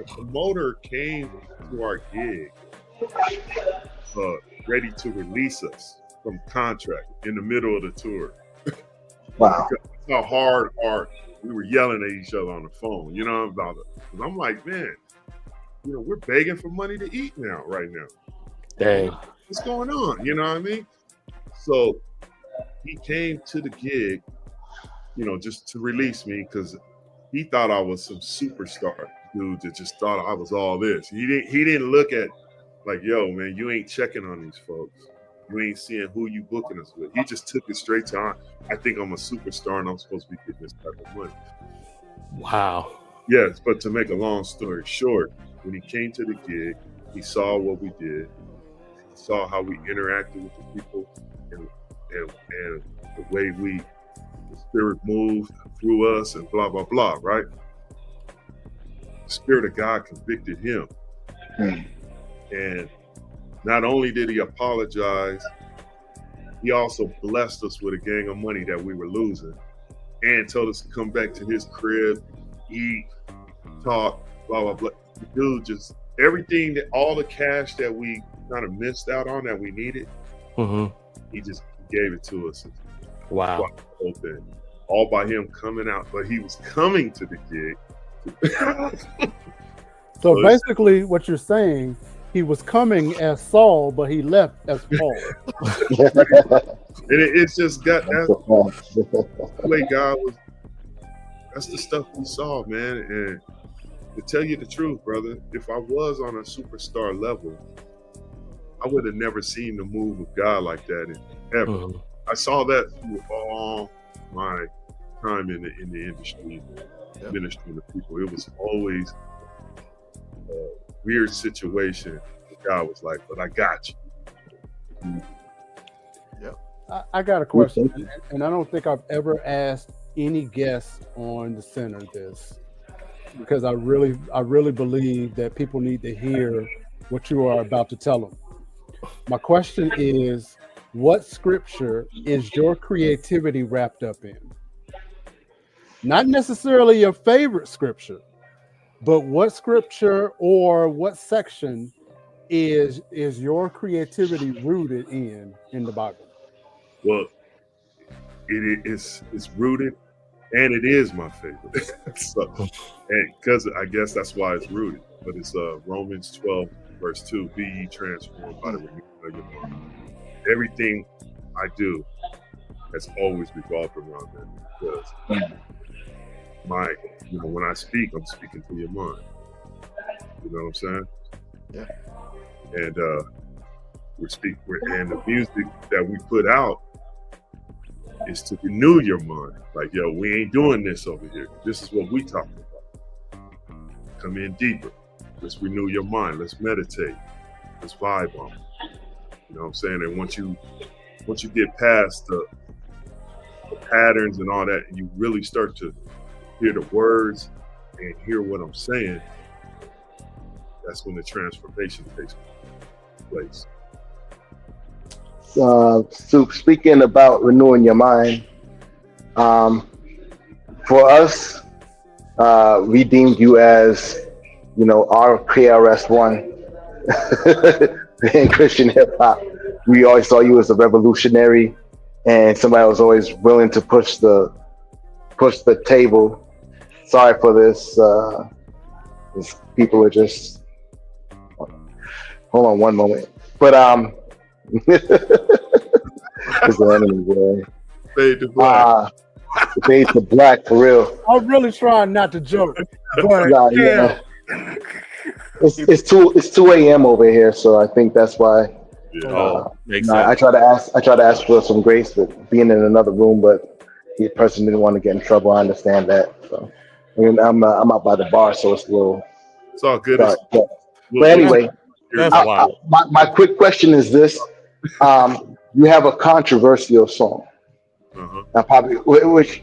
promoter came to our gig ready to release us from contract in the middle of the tour. Wow. That's how hard we were yelling at each other on the phone, about it. Because I'm like, man, we're begging for money to eat right now. Dang. What's going on? You know what I mean? So he came to the gig, just to release me because he thought I was some superstar dude that just thought I was all this. He didn't look at like, yo, man, you ain't checking on these folks. You ain't seeing who you booking us with. He just took it straight to, I think I'm a superstar and I'm supposed to be getting this type of money. Wow. Yes, but to make a long story short, when he came to the gig, he saw what we did. He saw how we interacted with the people and the way the spirit moved through us and blah, blah, blah, right? The Spirit of God convicted him. And not only did he apologize, he also blessed us with a gang of money that we were losing and told us to come back to his crib, eat, talk, blah, blah, blah. The dude just, everything, all the cash that we kind of missed out on that we needed, he just gave it to us. Wow. The whole thing. All by him coming out, but he was coming to the gig. So basically what you're saying, he was coming as Saul, but he left as Paul. It's just got that's the way God was. That's the stuff we saw, man. And to tell you the truth, brother, if I was on a superstar level, I would have never seen the move of God like that ever. I saw that through all my time in the industry, ministry to people. It was always a weird situation. God was like, but I got you. I got a question, and I don't think I've ever asked any guest on the center this, because I really believe that people need to hear what you are about to tell them. My question is, what scripture is your creativity wrapped up in? Not necessarily your favorite scripture, but what scripture or what section is your creativity rooted in the Bible? Well, it's rooted, and it is my favorite. So, and because I guess that's why it's rooted. But it's Romans 12, verse 2, be ye transformed by the renewing of your mind. Everything I do has always revolved around that, because when I speak, I'm speaking to your mind. You know what I'm saying? Yeah. And and the music that we put out is to renew your mind. Like, yo, we ain't doing this over here. This is what we talking about. Come in deeper. Let's renew your mind. Let's meditate. Let's vibe on it. You know what I'm saying? And once you get past the patterns and all that, and you really start to hear the words and hear what I'm saying, that's when the transformation takes place. So speaking about renewing your mind, for us, we deemed you as, you know, our KRS-One in Christian hip hop. We always saw you as a revolutionary and somebody was always willing to push the table. Sorry for this. These people are just, hold on one moment. But it's the enemy, boy. Fade to black. Fade to black for real. I'm really trying not to joke, but Nah, yeah. It's 2 a.m. over here, so I think that's why. Makes sense. I try to ask for some grace with being in another room, but the person didn't want to get in trouble. I understand that. So I mean, I'm out by the bar, so it's a little. It's all good. But anyway, my quick question is this: you have a controversial song, now probably which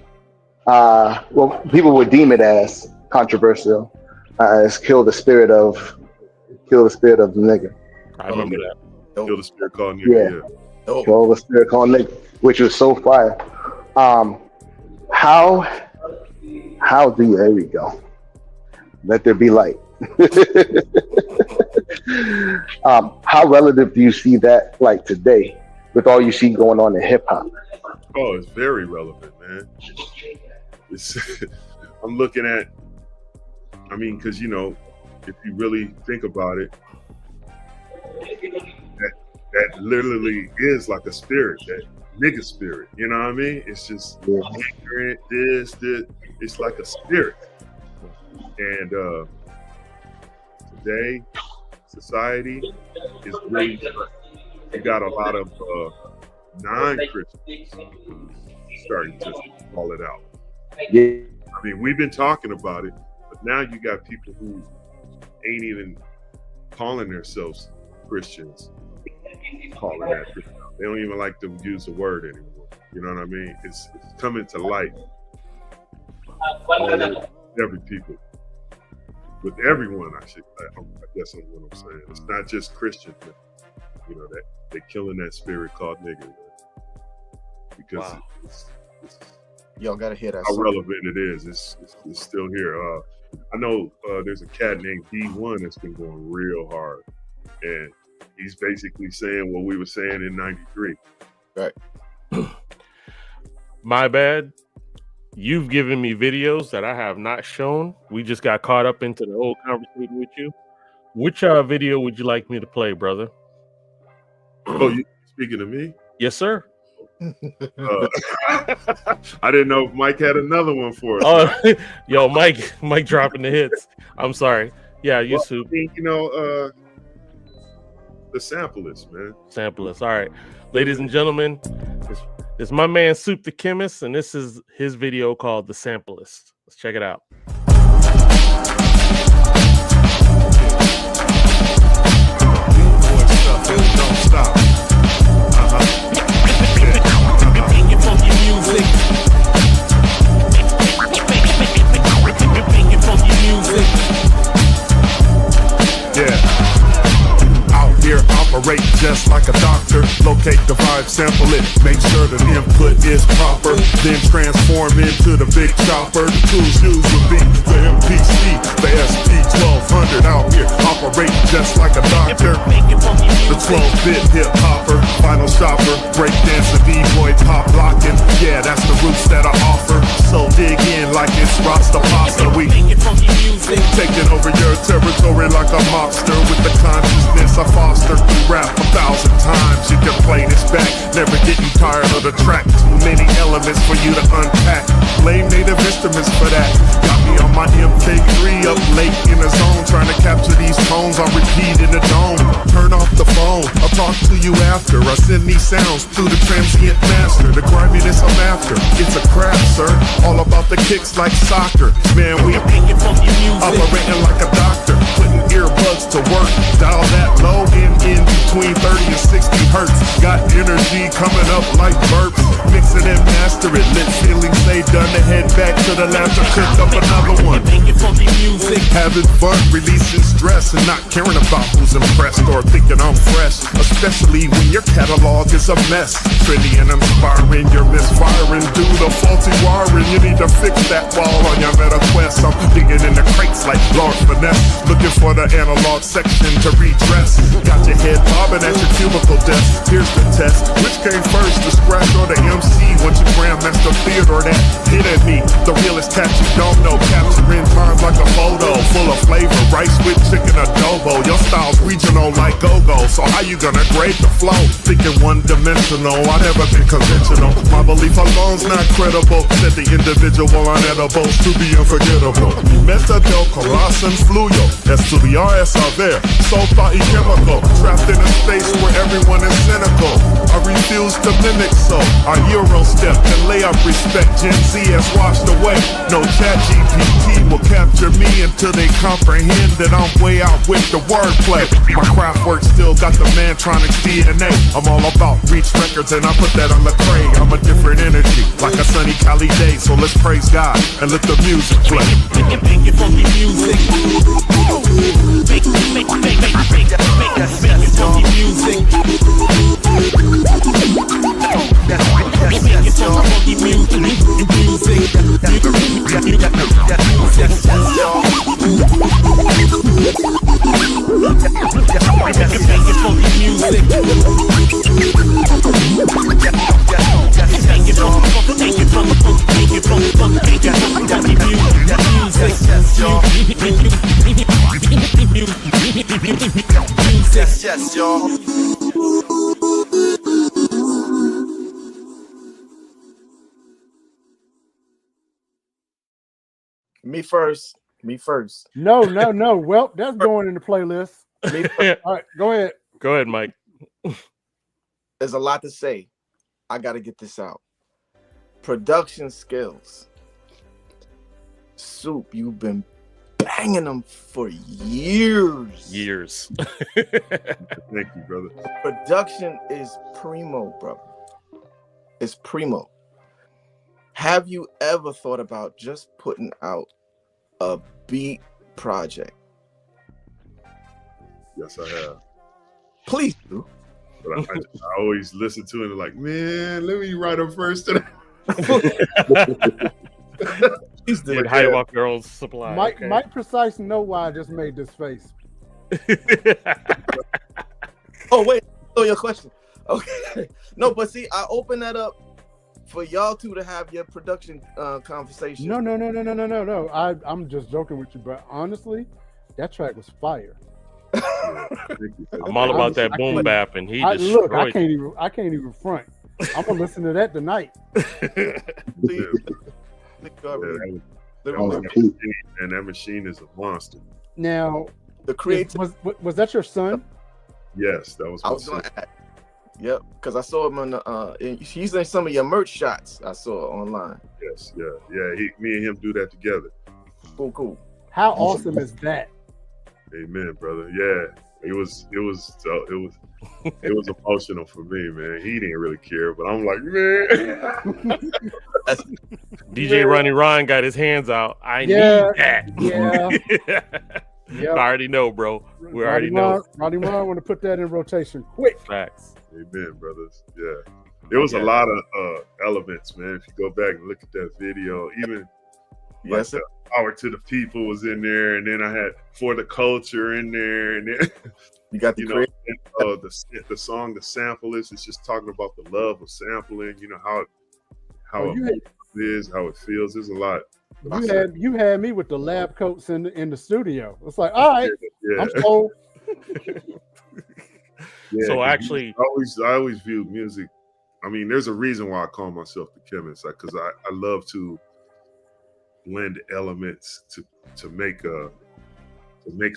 people would deem it as controversial. It's "Kill the Spirit of the Nigga." I remember that. Kill the Spirit called nigga. Yeah. Kill the Spirit called nigga, which was so fire. How do you? There we go. Let there be light. How relative do you see that like today with all you see going on in hip hop? Oh, it's very relevant, man. I'm looking at, I mean, because, you know, if you really think about it, that literally is like a spirit, that nigga spirit, you know what I mean? It's just ignorant, this, it's like a spirit. And today, society is really, you got a lot of non-Christians starting to call it out. Yeah. I mean, we've been talking about it, but now you got people who ain't even calling themselves Christians, calling that Christian. They don't even like to use the word anymore. You know what I mean? It's coming to light. Every people, with everyone, I guess I'm what I'm saying. It's not just Christians, you know, that they're killing that spirit called nigga. Because it's y'all gotta hear that how song. relevant it is. It's still here. I know there's a cat named D1 that's been going real hard, and he's basically saying what we were saying in '93. Right. My bad. You've given me videos that I have not shown. We just got caught up into the whole conversation with you. Which video would you like me to play, brother? Oh, you speaking to me? Yes, sir. I didn't know if Mike had another one for us. Oh, yo, Mike dropping the hits. I'm sorry. Yeah, you Soup. You know, the sample list, man. Sample list. All right, ladies and gentlemen, this is my man Soup the Chemist, and this is his video called The Sample List. Let's check it out. Don't stop. Making funky music. Making funky music. Yeah. Out here operate just like a doctor. Locate the vibe, sample it, make sure the input is proper. Then transform into the big chopper. The tools used would be the MPC, the SP1200. Out here operate just like a doctor. The 12-bit hip hopper, vinyl shopper, breakdance, the D-boy pop locking. Yeah, that's the roots that I offer. So dig in like it's Rasta pasta. We taking over your territory like a mobster with the consciousness I foster through rap 1,000 times. You can play this back, never getting tired of the track. Too many elements for you to unpack. Blame native instruments for that. Got me on my MK3 up late in the zone, trying to capture these tones on repeat in the dome. Turn off the phone, I'll talk to you after. I send these sounds to the transient master. The griminess I'm after, it's a craft, sir. All about the kicks like soccer. Man, we operating like a doctor, putting earbuds to work. Dial that low in between 30 and 60 hertz. Got energy coming up like burps. Mix it and master it. Lit feelings stay done to head back to the lab to cook up another one. Having fun, releasing stress, and not caring about who's impressed or thinking I'm fresh. Especially when your catalog is a mess. Trendy and inspiring, you're misfiring due to faulty wiring. You need to fix that wall on your meta quest. I'm digging in the crates like Lord Finesse, looking for the analog section to redress. Got your head bobbing at your cubicle desk. Here's the test: which came first, the scratch or the MC? Once you Grandmaster Theodore that hit at me, the realest tat you don't know, capturing times like a photo, full of flavor, rice with chicken adobo. Your style's regional like go-go, so how you gonna grade the flow? Thinking one-dimensional, I never been conventional. My belief alone's not credible, said the individual unedible to be unforgettable. Metadel, colossin, fluyo, S to the RS are there, so thought chemical, trapped in a space where everyone is cynical. I refuse to mimic, so I Euro step and lay up respect. Gen Z has washed away, no chat GPT will capture me until they comprehend that I'm way out with the wordplay. My craft work still got the Mantronic's DNA. I'm all about Reach Records and I put that on the tray. I'm a different energy, like a sunny Cali day. So let's praise God and let the music play. Make it funky music. Make it funky music. Yes, y'all. Me first. No. Well, that's going in the playlist. Me first. All right, go ahead. Go ahead, Mike. There's a lot to say. I got to get this out. Production skills. Soup, you've been banging them for years. Thank you, brother. Production is primo, bro. It's primo. Have you ever thought about just putting out a beat project? Yes, I have. Please do. But I always listen to it and like, man, let me write them first. Please do. With Hiawatha Girls Supply. Mike Precise know why I just made this face. Oh, wait. Oh, your question. Okay. No, but see, I open that up for y'all two to have your production conversation. No. I'm just joking with you, but honestly, that track was fire. I'm all about that boom bap, and he destroyed. Look, I can't even front. I'm gonna listen to that tonight. And that machine is a monster. Now, the creator was that your son? Yes, that was. I was gonna add. Yep, because I saw him on the. He's in some of your merch shots I saw online. Yes, yeah. Me and him do that together. Cool. How awesome is that? Amen, brother. Yeah, it was emotional for me, man. He didn't really care, but I'm like, man. DJ Ronnie Ron got his hands out. I need that. Yeah. I already know, bro. We already know. Ronnie Ron want to put that in rotation quick. Facts. Amen, brothers. Yeah. There was a lot of elements, man. If you go back and look at that video, even yes, like Power to the People was in there, and then I had For the Culture in there, and then you got the the song, the sample is just talking about the love of sampling. You know how it is, how it feels. There's a lot. You had me with the lab coats in the studio. It's like, all right, I'm sold. So actually, I always view music. I mean, there's a reason why I call myself the chemist, because I love to blend elements to make a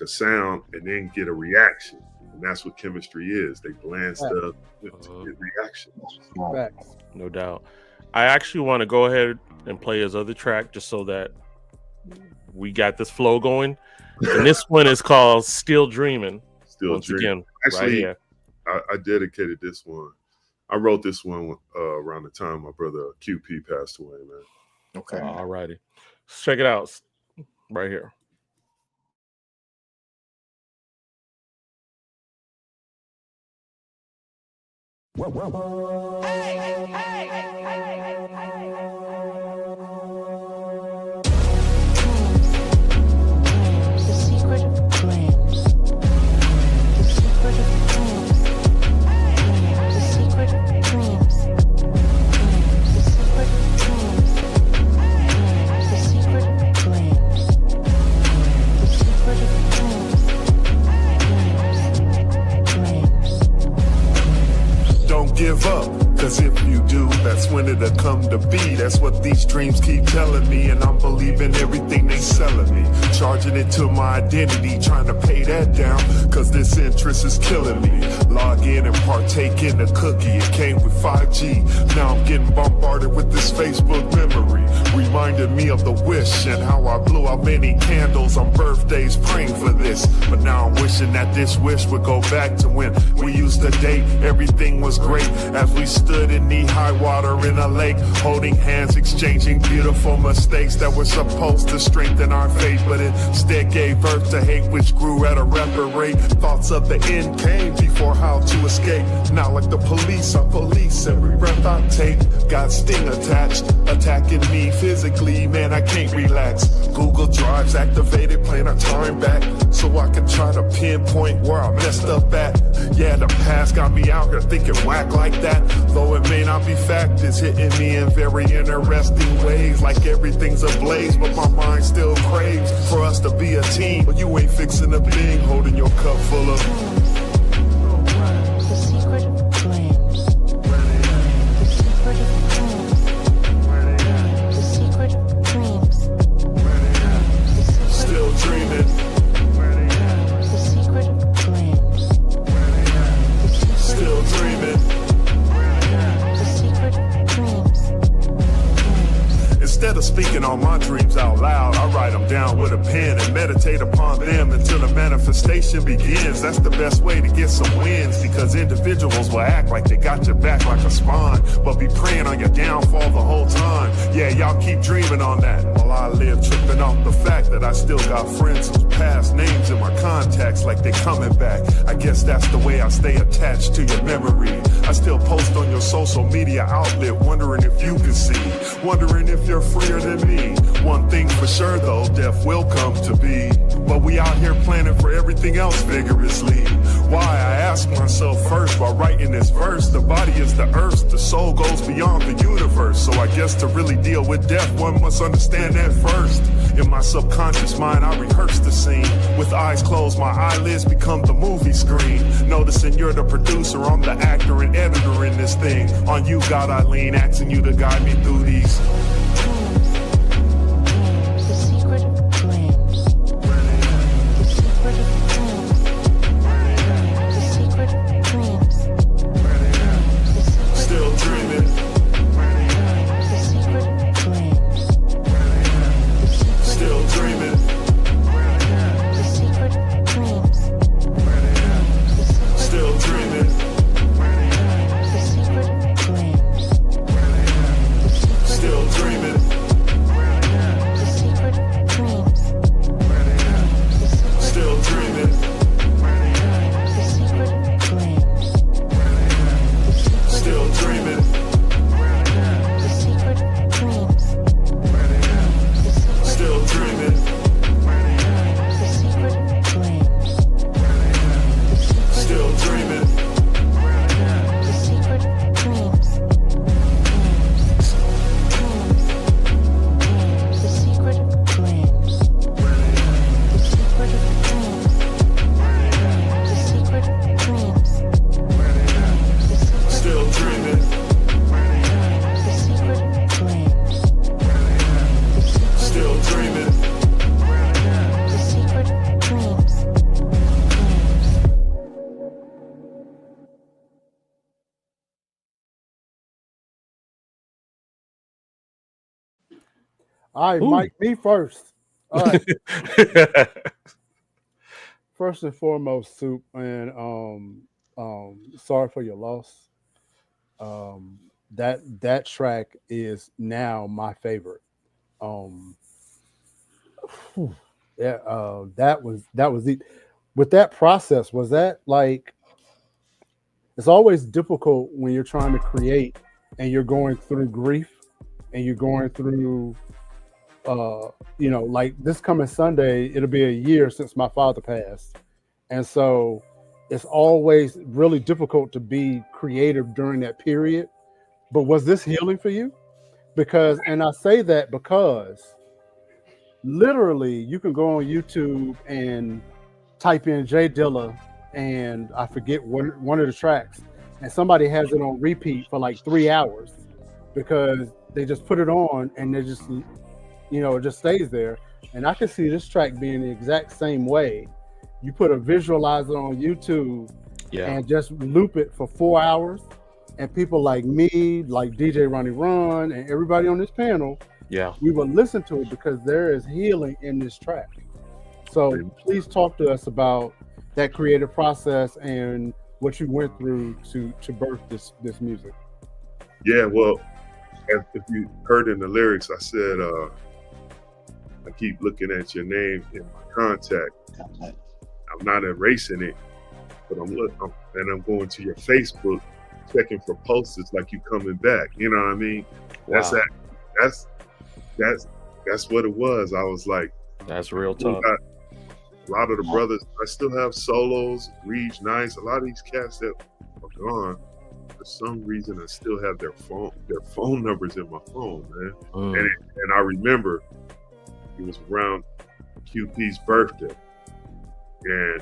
sound and then get a reaction, and that's what chemistry is. They blend stuff to get reactions. No doubt. I actually want to go ahead and play his other track just so that we got this flow going. And this one is called Still Dreaming. Still Once dreaming. again, Actually, right here. I dedicated this one. I wrote this one around the time my brother QP passed away, man. Okay. All righty. Let's check it out right here. Don't give up, cause if you do, that's when it'll come to be. That's what these dreams keep telling me, and I'm believing everything they selling me. Charging it to my identity, trying to pay that down, cause this interest is killing me. Log in and partake in the cookie, it came with 5G. Now I'm getting bombarded with this Facebook memory, reminding me of the wish and how I blew out many candles on birthdays praying for this. But now I'm wishing that this wish would go back to when we used to date. Everything was great as we stood in knee-high water in a lake, holding hands, exchanging beautiful mistakes that were supposed to strengthen our faith, but instead gave birth to hate, which grew at a rapid rate. Thoughts of the end came before how to escape. Now like the police, I police every breath I take. Got sting attached, attacking me physically, man, I can't relax. Google Drives activated, playing our time back, so I can try to pinpoint where I messed up at. Yeah, the past got me out here thinking whack like that, though it may not be fact. It's hitting me in very interesting ways, like everything's ablaze, but my mind still craves for us to be a team. But you ain't fixing a thing, holding your cup full of the secret flames. The secret flames. The secret dreams. still dreaming, The secret flames. still dreaming. The secret dreams. Instead of speaking all my dreams out loud, I write them down with a pen and meditate upon them until the manifestation begins. That's the best way to get some wins, because individuals will act like they got your back like a spawn, but be praying on your downfall the whole time. Yeah, y'all keep dreaming on that while I live tripping off the fact that I still got friends whose past names in my contacts like they coming back. I guess that's the way I stay attached to your memory. I still post on your social media outlet, wondering if you can see, wondering if you're freer than me. One thing for sure though, death will come to be, but we out here planning for everything else vigorously. Why, I ask myself first while writing this verse. The body is the earth, the soul goes beyond the universe, so I guess to really deal with death, one must understand that first. In my subconscious mind, I rehearse the scene. With eyes closed, my eyelids become the movie screen. Noticing you're the producer, I'm the actor and editor in this thing. On you, God, I lean, asking you to guide me through these. The secret flames. The secret flames. The secret dreams. Still dreaming, The secret flames. still dreaming, The secret dreams. still dreaming, The secret flames. still dreaming, The secret dreams. still dreaming, The secret flames. still dreaming, The secret dreams. still dreaming, The secret flames. still dreaming. The secret dreams. The secret flames. The secret dreams. The secret dreams. Still dreaming, The secret flames. still dreaming, The secret dreams. All right, Ooh. Mike, me first. All right. First and foremost, Soup, and sorry for your loss. Um, that track is now my favorite. Um, whew, yeah, that was the with that process. Was that like it's always difficult when you're trying to create and you're going through grief and you're going through like this coming Sunday, it'll be a year since my father passed. And so it's always really difficult to be creative during that period. But was this healing for you? Because, and I say that because literally you can go on YouTube and type in Jay Dilla and I forget one of the tracks, and somebody has it on repeat for like 3 hours because they just put it on and they just it just stays there. And I can see this track being the exact same way. You put a visualizer on YouTube and just loop it for 4 hours, and people like me, like DJ Ronnie Run, and everybody on this panel, we will listen to it because there is healing in this track. So please talk to us about that creative process and what you went through to birth this music. Yeah, well, if you heard in the lyrics, I said, I keep looking at your name in my contact. I'm not erasing it, but I'm going to your Facebook, checking for posters like you coming back. You know what I mean? Wow. That's what it was. I was like, that's real tough. A lot of the brothers, I still have solos, Reach Nice, a lot of these cats that are gone. For some reason, I still have their phone numbers in my phone, man. And I remember it was around QP's birthday, and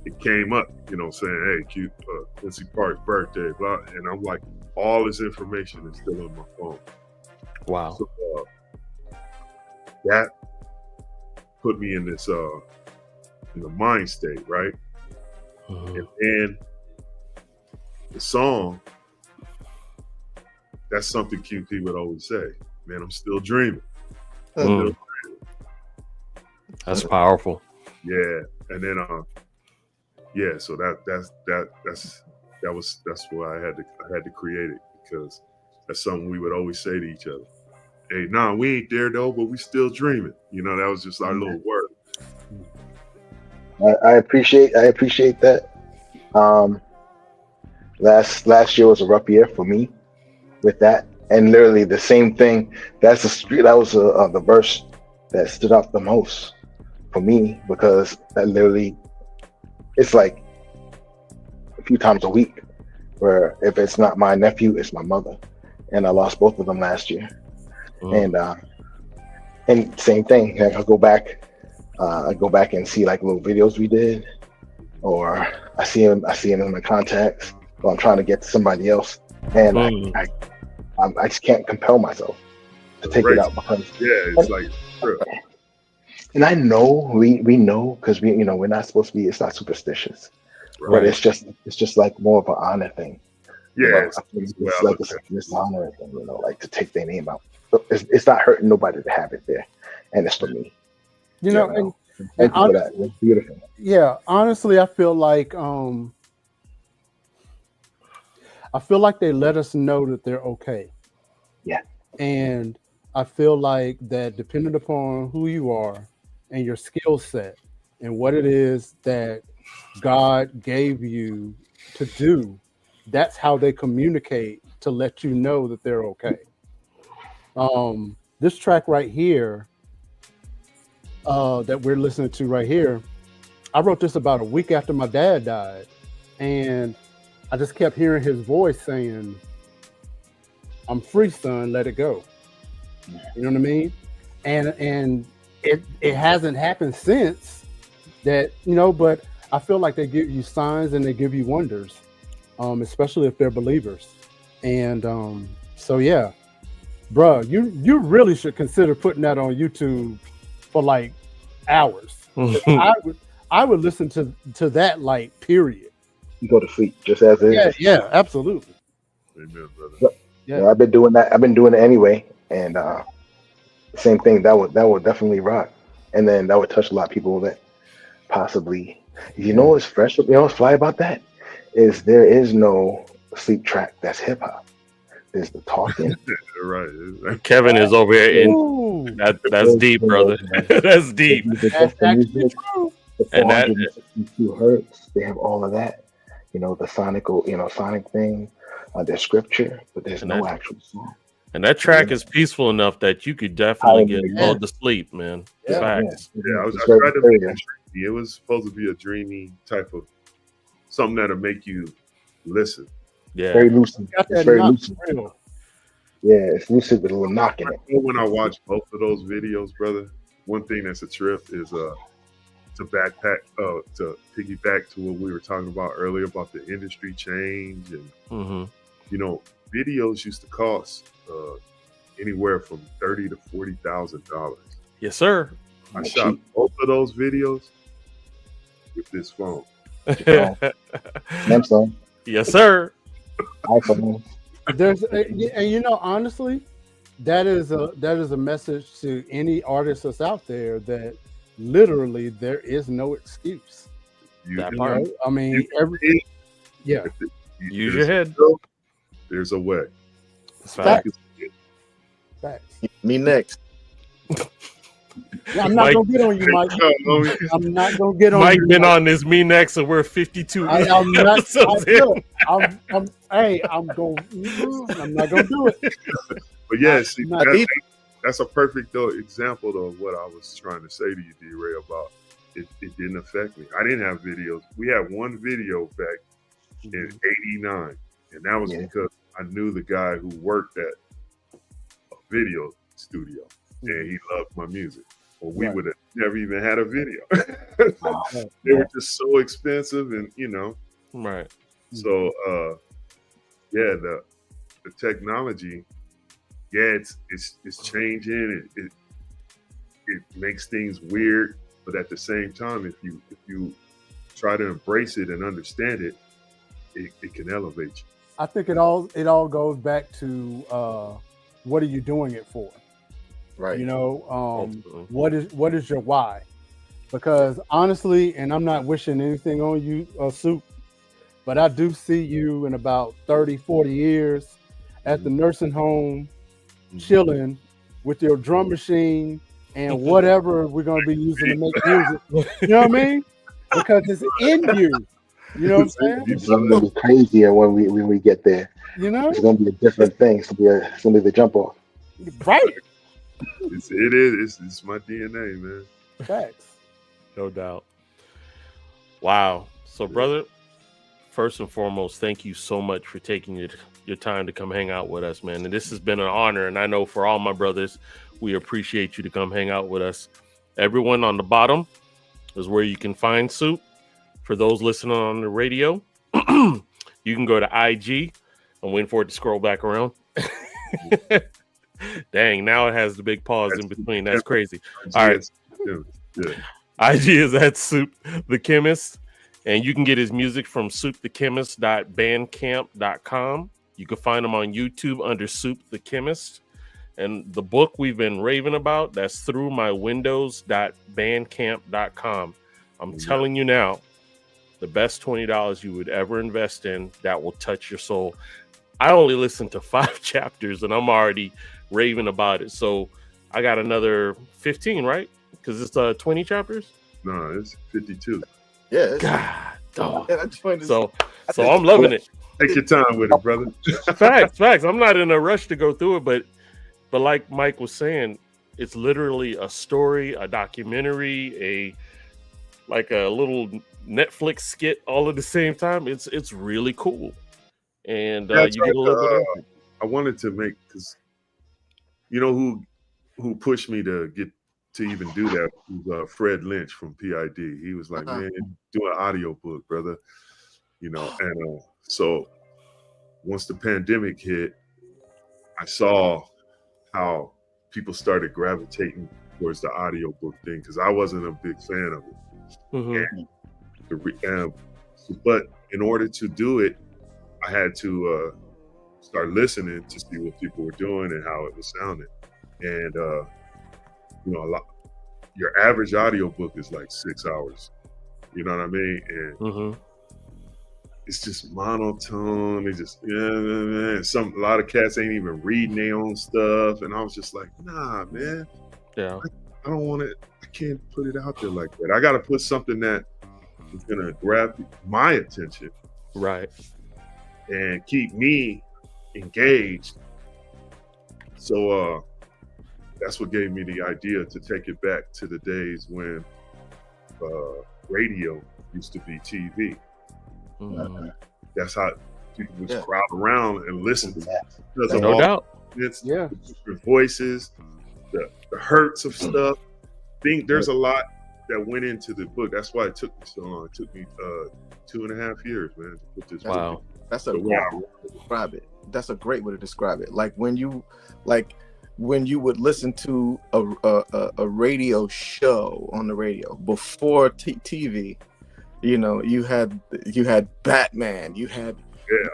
it came up, saying, hey, Quincy Park's birthday, blah. And I'm like, all this information is still on my phone. Wow. So that put me in this in the mind state, right? And then the song, that's something QP would always say, man, I'm still dreaming. That's powerful. Yeah. And then so that's why I had to create it, because that's something we would always say to each other. Hey, nah, we ain't there though, but we still dreaming. That was just our little word. I appreciate that. Last year was a rough year for me with that, and literally the same thing. That was the verse that stood out the most for me, because that literally, it's like a few times a week where if it's not my nephew, it's my mother, and I lost both of them last year. And same thing. I go back and see like little videos we did, or I see him in my contacts, or I'm trying to get to somebody else, and I just can't compel myself to take it out because it's like sure. And I know we know, because we're not supposed to be. It's not superstitious, but it's just like more of an honor thing. It's like a dishonor thing, like to take their name out. It's not hurting nobody to have it there, and it's for me. And thank you for that. It's beautiful. Yeah, honestly, I feel like they let us know that they're okay. Yeah, and I feel like that depending upon who you are and your skill set and what it is that God gave you to do, that's how they communicate to let you know that they're okay. This track right here that we're listening to right here, I wrote this about a week after my dad died, and I just kept hearing his voice saying, I'm free, son, let it go. You know what I mean? And it hasn't happened since that, but I feel like they give you signs and they give you wonders, especially if they're believers. And so yeah, bro, you really should consider putting that on YouTube for like hours. I would listen to that like period. You go to sleep just as it is. Yeah, absolutely. Amen, brother. Yeah, I've been doing that. I've been doing it anyway, and same thing. That would definitely rock. And then that would touch a lot of people that possibly, you know what's fresh, you know what's fly about that? Is there is no sleep track that's hip hop. There's the talking. Right. Kevin is over here in Ooh, that's deep, brother. That's deep. that's actually true. The And that 462 hertz, they have all of that. You know, the sonic thing, there's scripture, but there's And no that- actual song. and that track is peaceful enough that you could definitely get Yeah. lulled to sleep, man. Yeah. Facts. Yeah, I It's tried very to make clear. it dreamy. It was supposed to be a dreamy type of something that'll make you listen. Yeah. Very lucid. Got It's that very knock lucid. for real. Yeah, it's lucid with a little knock in it. When I watch both of those videos, brother, one thing that's a trip is to piggyback to what we were talking about earlier about the industry change and Mm-hmm. you know, videos used to cost anywhere from $30,000 to $40,000. Yes, sir. I shot both of those videos with this phone. Samsung, Yes, sir. iPhone. There's and you know, honestly, that is a message to any artist that's out there that literally there is no excuse. That You part. know? I mean, yeah. Use your head. There's a way. Facts. Facts. Me next. Yeah, I'm not Mike- gonna get on you, Mike. I'm not gonna get on Mike you. been Mike. on this Me Next, and we're 52 I'm not. episodes in. I'm not gonna do it. But yeah, see, Not that's a perfect example though, of what I was trying to say to you, D-Ray, about it didn't affect me. I didn't have videos. We had one video back in '89, and that was because I knew the guy who worked at a video studio, and he loved my music. Or we would have never even had a video. They were just so expensive, and you know, Right. so yeah, the technology, yeah, it's changing. It makes things weird, but at the same time, if you try to embrace it and understand it, it can elevate you. I think it all goes back to what are you doing it for? Right. You know, Ultimately. what is your why? Because honestly, and I'm not wishing anything on you, Soup, but I do see you in about 30, 40 years at the nursing home, chilling with your drum machine and whatever we're going to be using to make music. You know what I mean? Because it's in you. You know what I'm saying? It's gonna be crazier when we get there. You know? It's gonna be a different thing. It's gonna be the jump off. Right. It's my DNA, man. Facts. No doubt. Wow. So, brother, first and foremost, thank you so much for taking your time to come hang out with us, man. And this has been an honor. And I know for all my brothers, we appreciate you to come hang out with us. Everyone on the bottom is where you can find Soup. For those listening on the radio, you can go to IG. I'm waiting for it to scroll back around. Dang, now it has the big pause in between. That's crazy. All right. IG is at Soup the Chemist. And you can get his music from soupthechemist.bandcamp.com. You can find him on YouTube under Soup the Chemist. And the book we've been raving about, that's throughmywindows.bandcamp.com. I'm telling you now, the best $20 you would ever invest in that will touch your soul. I only listened to 5 chapters and I'm already raving about it. So I got another 15, right? Because it's 20 chapters? No, it's 52. Yeah. God, dog. Yeah, I joined this- So I'm loving it. Take your time with it, brother. Facts. I'm not in a rush to go through it, but like Mike was saying, it's literally a story, a documentary, like a little Netflix skit all at the same time. It's really cool. And you That's get a little bit of it. I wanted to make, because you know who pushed me to get to even do that was Fred Lynch from PID. He was like, man, do an audio book, brother. You know, and so once the pandemic hit, I saw how people started gravitating towards the audio book thing because I wasn't a big fan of it. Mhm. But in order to do it, I had to start listening to see what people were doing and how it was sounding. And you know, your average audiobook is like 6 hours. You know what I mean? And Mm-hmm. it's just monotone. They just a lot of cats ain't even reading their own stuff. And I was just like, nah, man. Yeah. I don't want to. I can't put it out there like that. I got to put something that is gonna grab my attention, Right. and keep me engaged. So that's what gave me the idea to take it back to the days when radio used to be TV. Mm-hmm. That's how people would crowd around and listen to it. Because of No all doubt. it's Yeah. the voices, the hurts of stuff. There's a lot that went into the book. That's why it took me so long. It took me 2.5 years, man, to put this Wow. book. That's a great way to describe it. That's a great way to describe it. Like when you would listen to a radio show on the radio before TV, you know, you had Batman, you had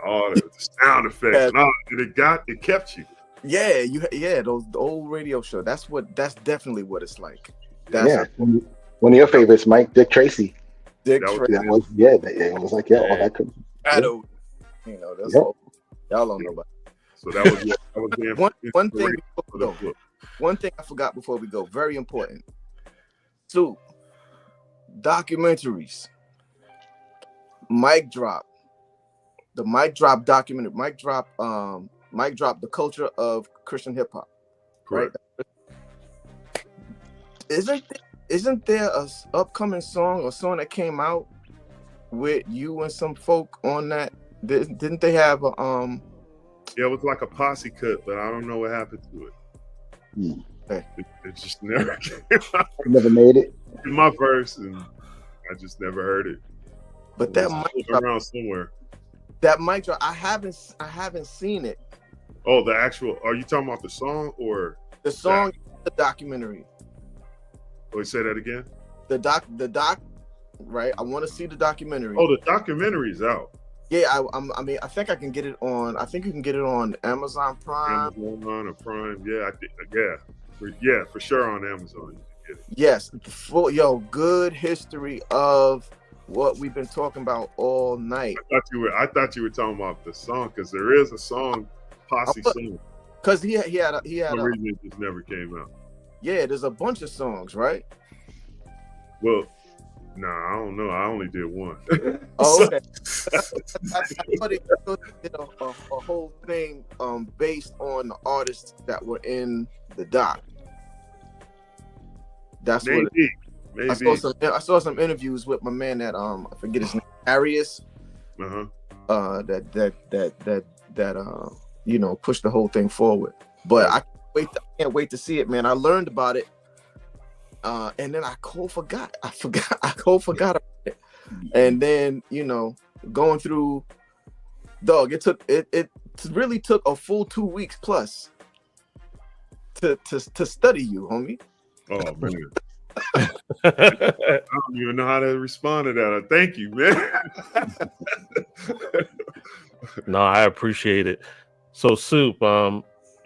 all the sound effects, and all, and it kept you. Those the old radio show. That's definitely what it's like. That's one of your favorites, Mike, Dick Tracy. Dick That Tracy. was it was like all that could, you know, that's all, y'all don't know about it. So that was one thing I forgot before we go, very important. So documentaries. Mic Drop. The Mic Drop documentary. Mic Drop, the culture of Christian hip hop. Right? Isn't there a upcoming song that came out with you and some folk on that? Didn't they have a Yeah, it was like a posse cut, but I don't know what happened to it. It just never came out. Never made it. In my verse, and I just never heard it. But that Mic Drop around somewhere. That Mic Drop, I haven't seen it. Oh, the actual? Are you talking about the song or the song? The documentary. Oh, say that again. The doc. Right. I want to see the documentary. Oh, the documentary's out. Yeah, I mean, I think I can get it on. I think you can get it on Amazon Prime. Amazon or Prime, yeah, for sure on Amazon. You can get it. Yes, good history of what we've been talking about all night. I thought you were talking about the song, because there is a song, posse song. Because he had For some reason it just never came out. Yeah, there's a bunch of songs, right? Well, I don't know. I only did one. Oh, okay. I thought he did a whole thing based on the artists that were in the doc. That's maybe. I saw some interviews with my man that I forget his name, Arius. That pushed the whole thing forward. But I can't wait to see it, man. I learned about it. And then I forgot about it. And then, going through, it really took a full 2 weeks plus to study you, homie. Oh man. I don't even know how to respond to that. Thank you, man. No, I appreciate it. So Soup,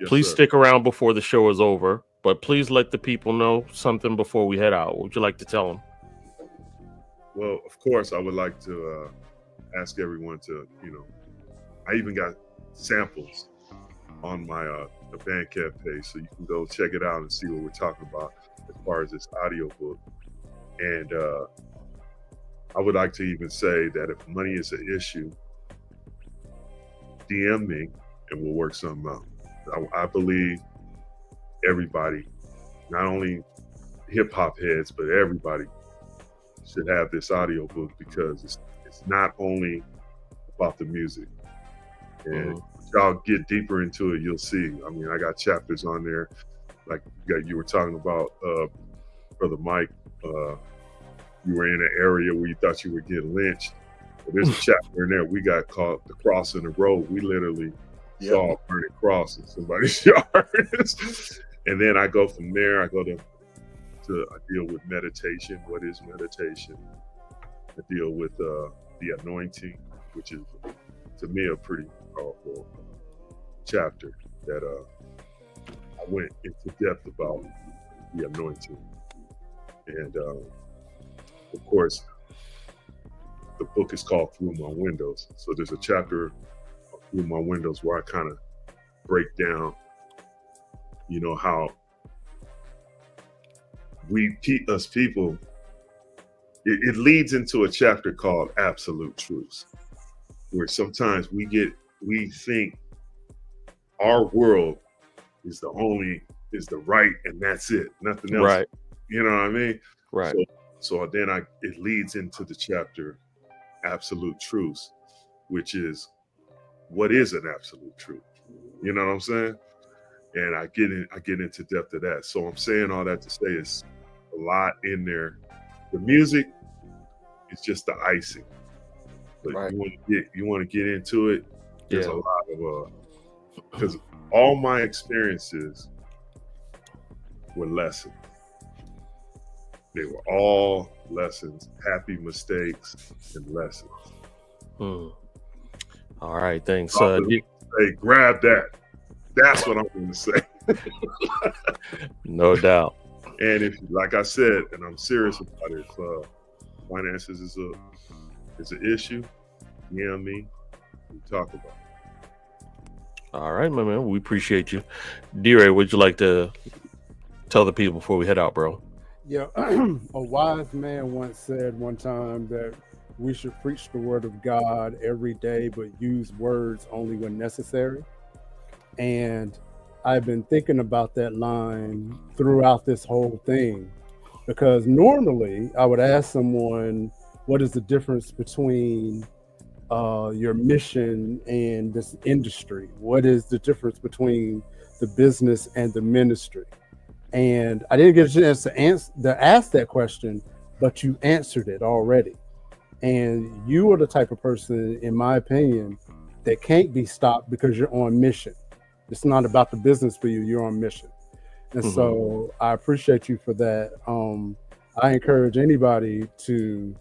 please sir. stick around before the show is over. But please let the people know something before we head out. What would you like to tell them? Well, of course, I would like to ask everyone to, I even got samples on my the Bandcamp page, so you can go check it out and see what we're talking about as far as this audiobook. And I would like to even say that if money is an issue, DM me and we'll work something out. I believe everybody, not only hip hop heads, but everybody should have this audiobook, because it's not only about the music. And y'all get deeper into it, you'll see. I mean, I got chapters on there, like you were talking about, Brother Mike. You were in an area where you thought you were getting lynched. But there's a chapter in there we got called The Cross in the Road. We literally saw a burning cross in somebody's yard. And then I go from there, I go to I deal with meditation. What is meditation? I deal with the anointing, which is, to me, a pretty powerful chapter that I went into depth about the anointing. And of course, the book is called Through My Windows. So there's a chapter of Through My Windows where I kind of break down, how us people, it leads into a chapter called Absolute Truths, where sometimes we think our world is the right, and that's it, nothing else. Right. You know what I mean? Right. So then it leads into the chapter Absolute Truths, which is, what is an absolute truth? You know what I'm saying? And I get into depth of that. So I'm saying all that to say it's a lot in there. The music is just the icing, but Right. you want to get into it. There's a lot of because all my experiences were lessons. They were all lessons, happy mistakes, and lessons. All right, thanks. Hey, grab that. That's what I'm going to say. No doubt. And if, like I said, and I'm serious about it, if finances is an issue, me, we talk about it. All right, my man. We appreciate you. D-Ray, would you like to tell the people before we head out, bro? Yeah, a wise man once said one time that we should preach the word of God every day, but use words only when necessary. And I've been thinking about that line throughout this whole thing, because normally I would ask someone, what is the difference between your mission and this industry? What is the difference between the business and the ministry? And I didn't get a chance to ask that question, but you answered it already. And you are the type of person, in my opinion, that can't be stopped because you're on mission. It's not about the business for you, you're on mission. And so I appreciate you for that. I encourage anybody to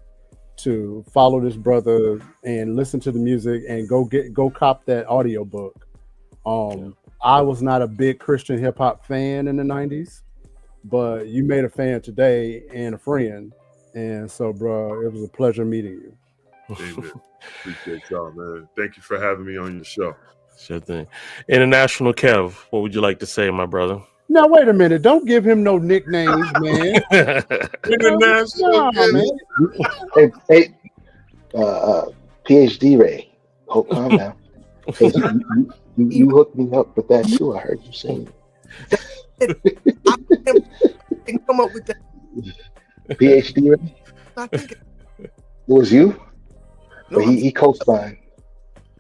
follow this brother and listen to the music and go cop that audiobook. I was not a big Christian hip hop fan in the 90s, but you made a fan today and a friend. And so, bro, it was a pleasure meeting you. Amen. Appreciate y'all, man. Thank you for having me on your show. Sure thing. International Kev, what would you like to say, my brother? Now, wait a minute. Don't give him no nicknames, man. International man. Hey, PhD Ray. Calm down. Hey, you hooked me up with that too. I heard you saying I can come up with that. PhD Ray. I think It was you. No, But he co-signed.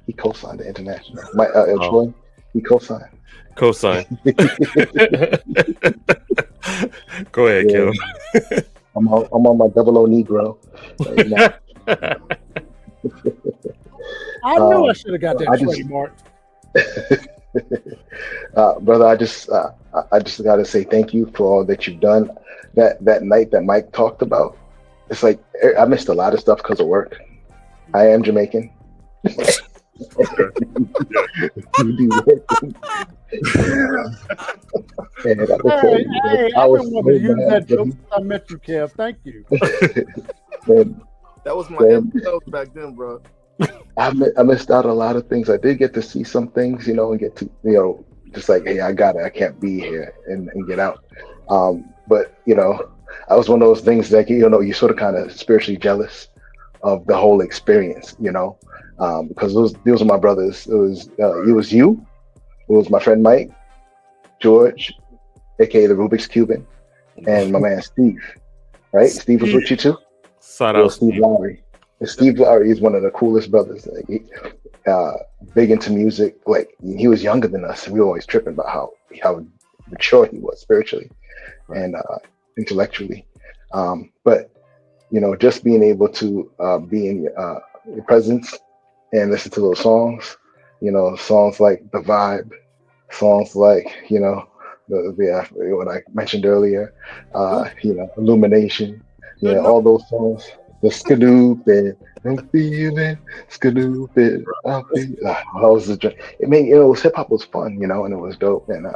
He co-signed the international. Troy, he co-signed. Co-sign. Go ahead, Yeah. Kev. I'm on my 00 Negro right now. I knew I should have got that trademarked. Brother, I just got to say thank you for all that you've done. That night that Mike talked about, it's like I missed a lot of stuff because of work. I am Jamaican. I was want to use that joke since I met you, Kev. Thank you. that was my episode back then, bro. I missed out on a lot of things. I did get to see some things, and get to, just like, hey, I can't be here and get out. But, I was one of those things that, you sort of kind of spiritually jealous of the whole experience, because those are my brothers. It was you, it was my friend Mike, George, aka the Rubik's Cuban, and my man Steve, right? Steve was with you too? Steve Lowry. And Steve Lowry is one of the coolest brothers. Big into music. Like, he was younger than us, and we were always tripping about how mature he was spiritually and intellectually. But just being able to be in your presence and listen to those songs, songs like The Vibe, songs like, what I mentioned earlier, Illumination, all those songs, the Skadoop and I'm feeling Skadoop and I'm feeling, that was it was hip hop was fun, and it was dope, and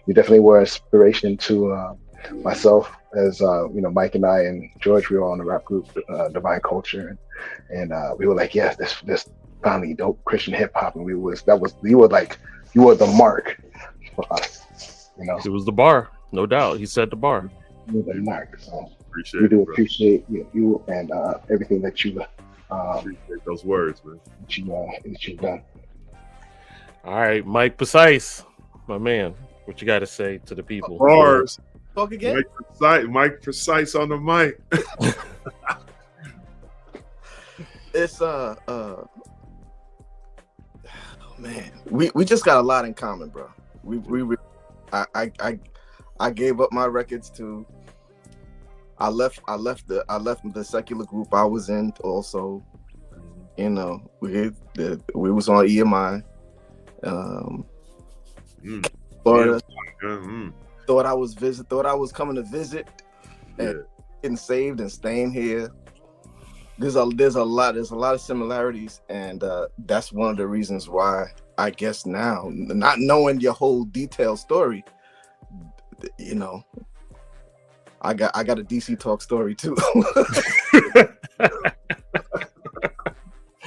you definitely were inspiration to myself, as Mike and I and George, we were on the rap group, Divine Culture, and we were like, yes, this finally dope Christian hip hop, and you were the mark for us. It was the bar, no doubt. He set the bar. You were the mark. So Appreciate we do it, appreciate you and everything that you appreciate those words, man. that you've done. All right, Mike Precise, my man, what you got to say to the people? Bars. Talk again. Mike Precise on the mic. It's man, we just got a lot in common, bro. I gave up my records too. I left the secular group I was in also. We was on EMI. Florida. Thought I was coming to visit and getting saved and staying here. There's a lot of similarities, and that's one of the reasons why I guess now, not knowing your whole detailed story, I got a DC Talk story too.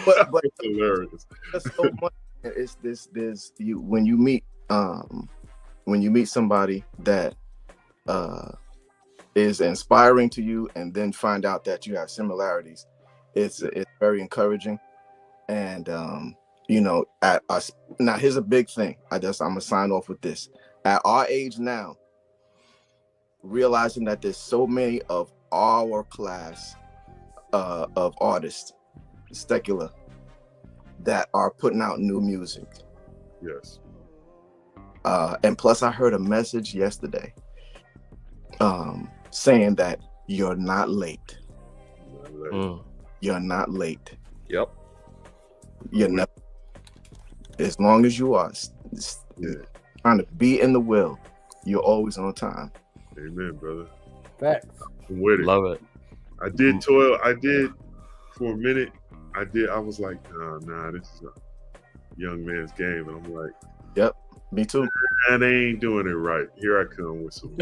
but it's hilarious. That's so much. It's this when you meet somebody that is inspiring to you, and then find out that you have similarities, it's very encouraging. And at us now, here's a big thing. I'm gonna sign off with this. At our age now, realizing that there's so many of our class of artists, secular, that are putting out new music. Yes. And plus, I heard a message yesterday saying that you're not late. You're not late. Yep. You're not. As long as you are trying to be in the will, you're always on time. Amen, brother. Facts. I'm with it. Love it. I did toil. I did for a minute. I was like, nah, this is a young man's game. And I'm like, yep, me too. And they ain't doing it right. Here I come with some.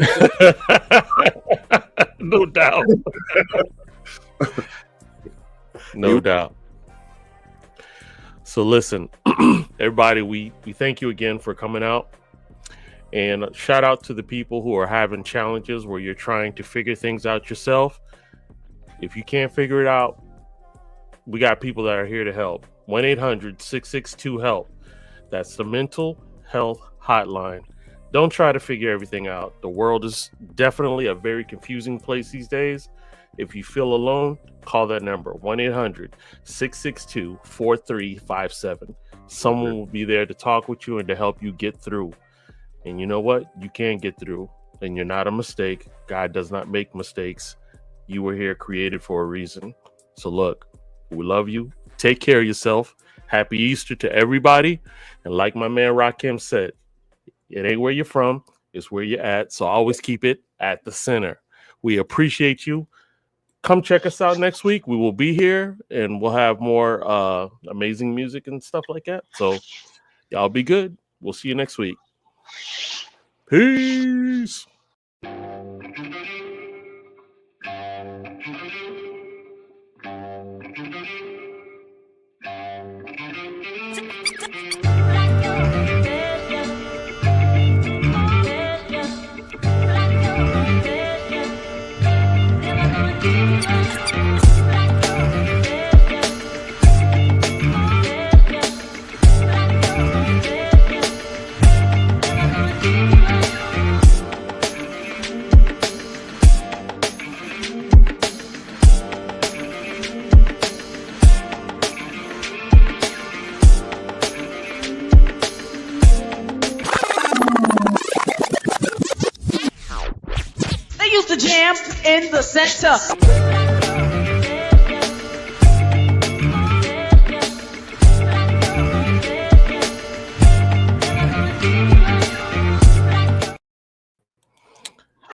No doubt. No doubt. So listen, everybody, we thank you again for coming out. And shout out to the people who are having challenges where you're trying to figure things out yourself. If you can't figure it out, we got people that are here to help. 1-800-662-HELP. That's the mental health hotline. Don't try to figure everything out. The world is definitely a very confusing place these days. If you feel alone, call that number, 1-800-662-4357. Someone will be there to talk with you and to help you get through. And you know what? You can get through, and you're not a mistake. God does not make mistakes. You were here created for a reason. So look, we love you. Take care of yourself. Happy Easter to everybody. And like my man Rakim said, it ain't where you're from, it's where you're at. So always keep it at the center. We appreciate you. Come check us out next week. We will be here, and we'll have more amazing music and stuff like that. So y'all be good. We'll see you next week. Peace. They used to jam in the center.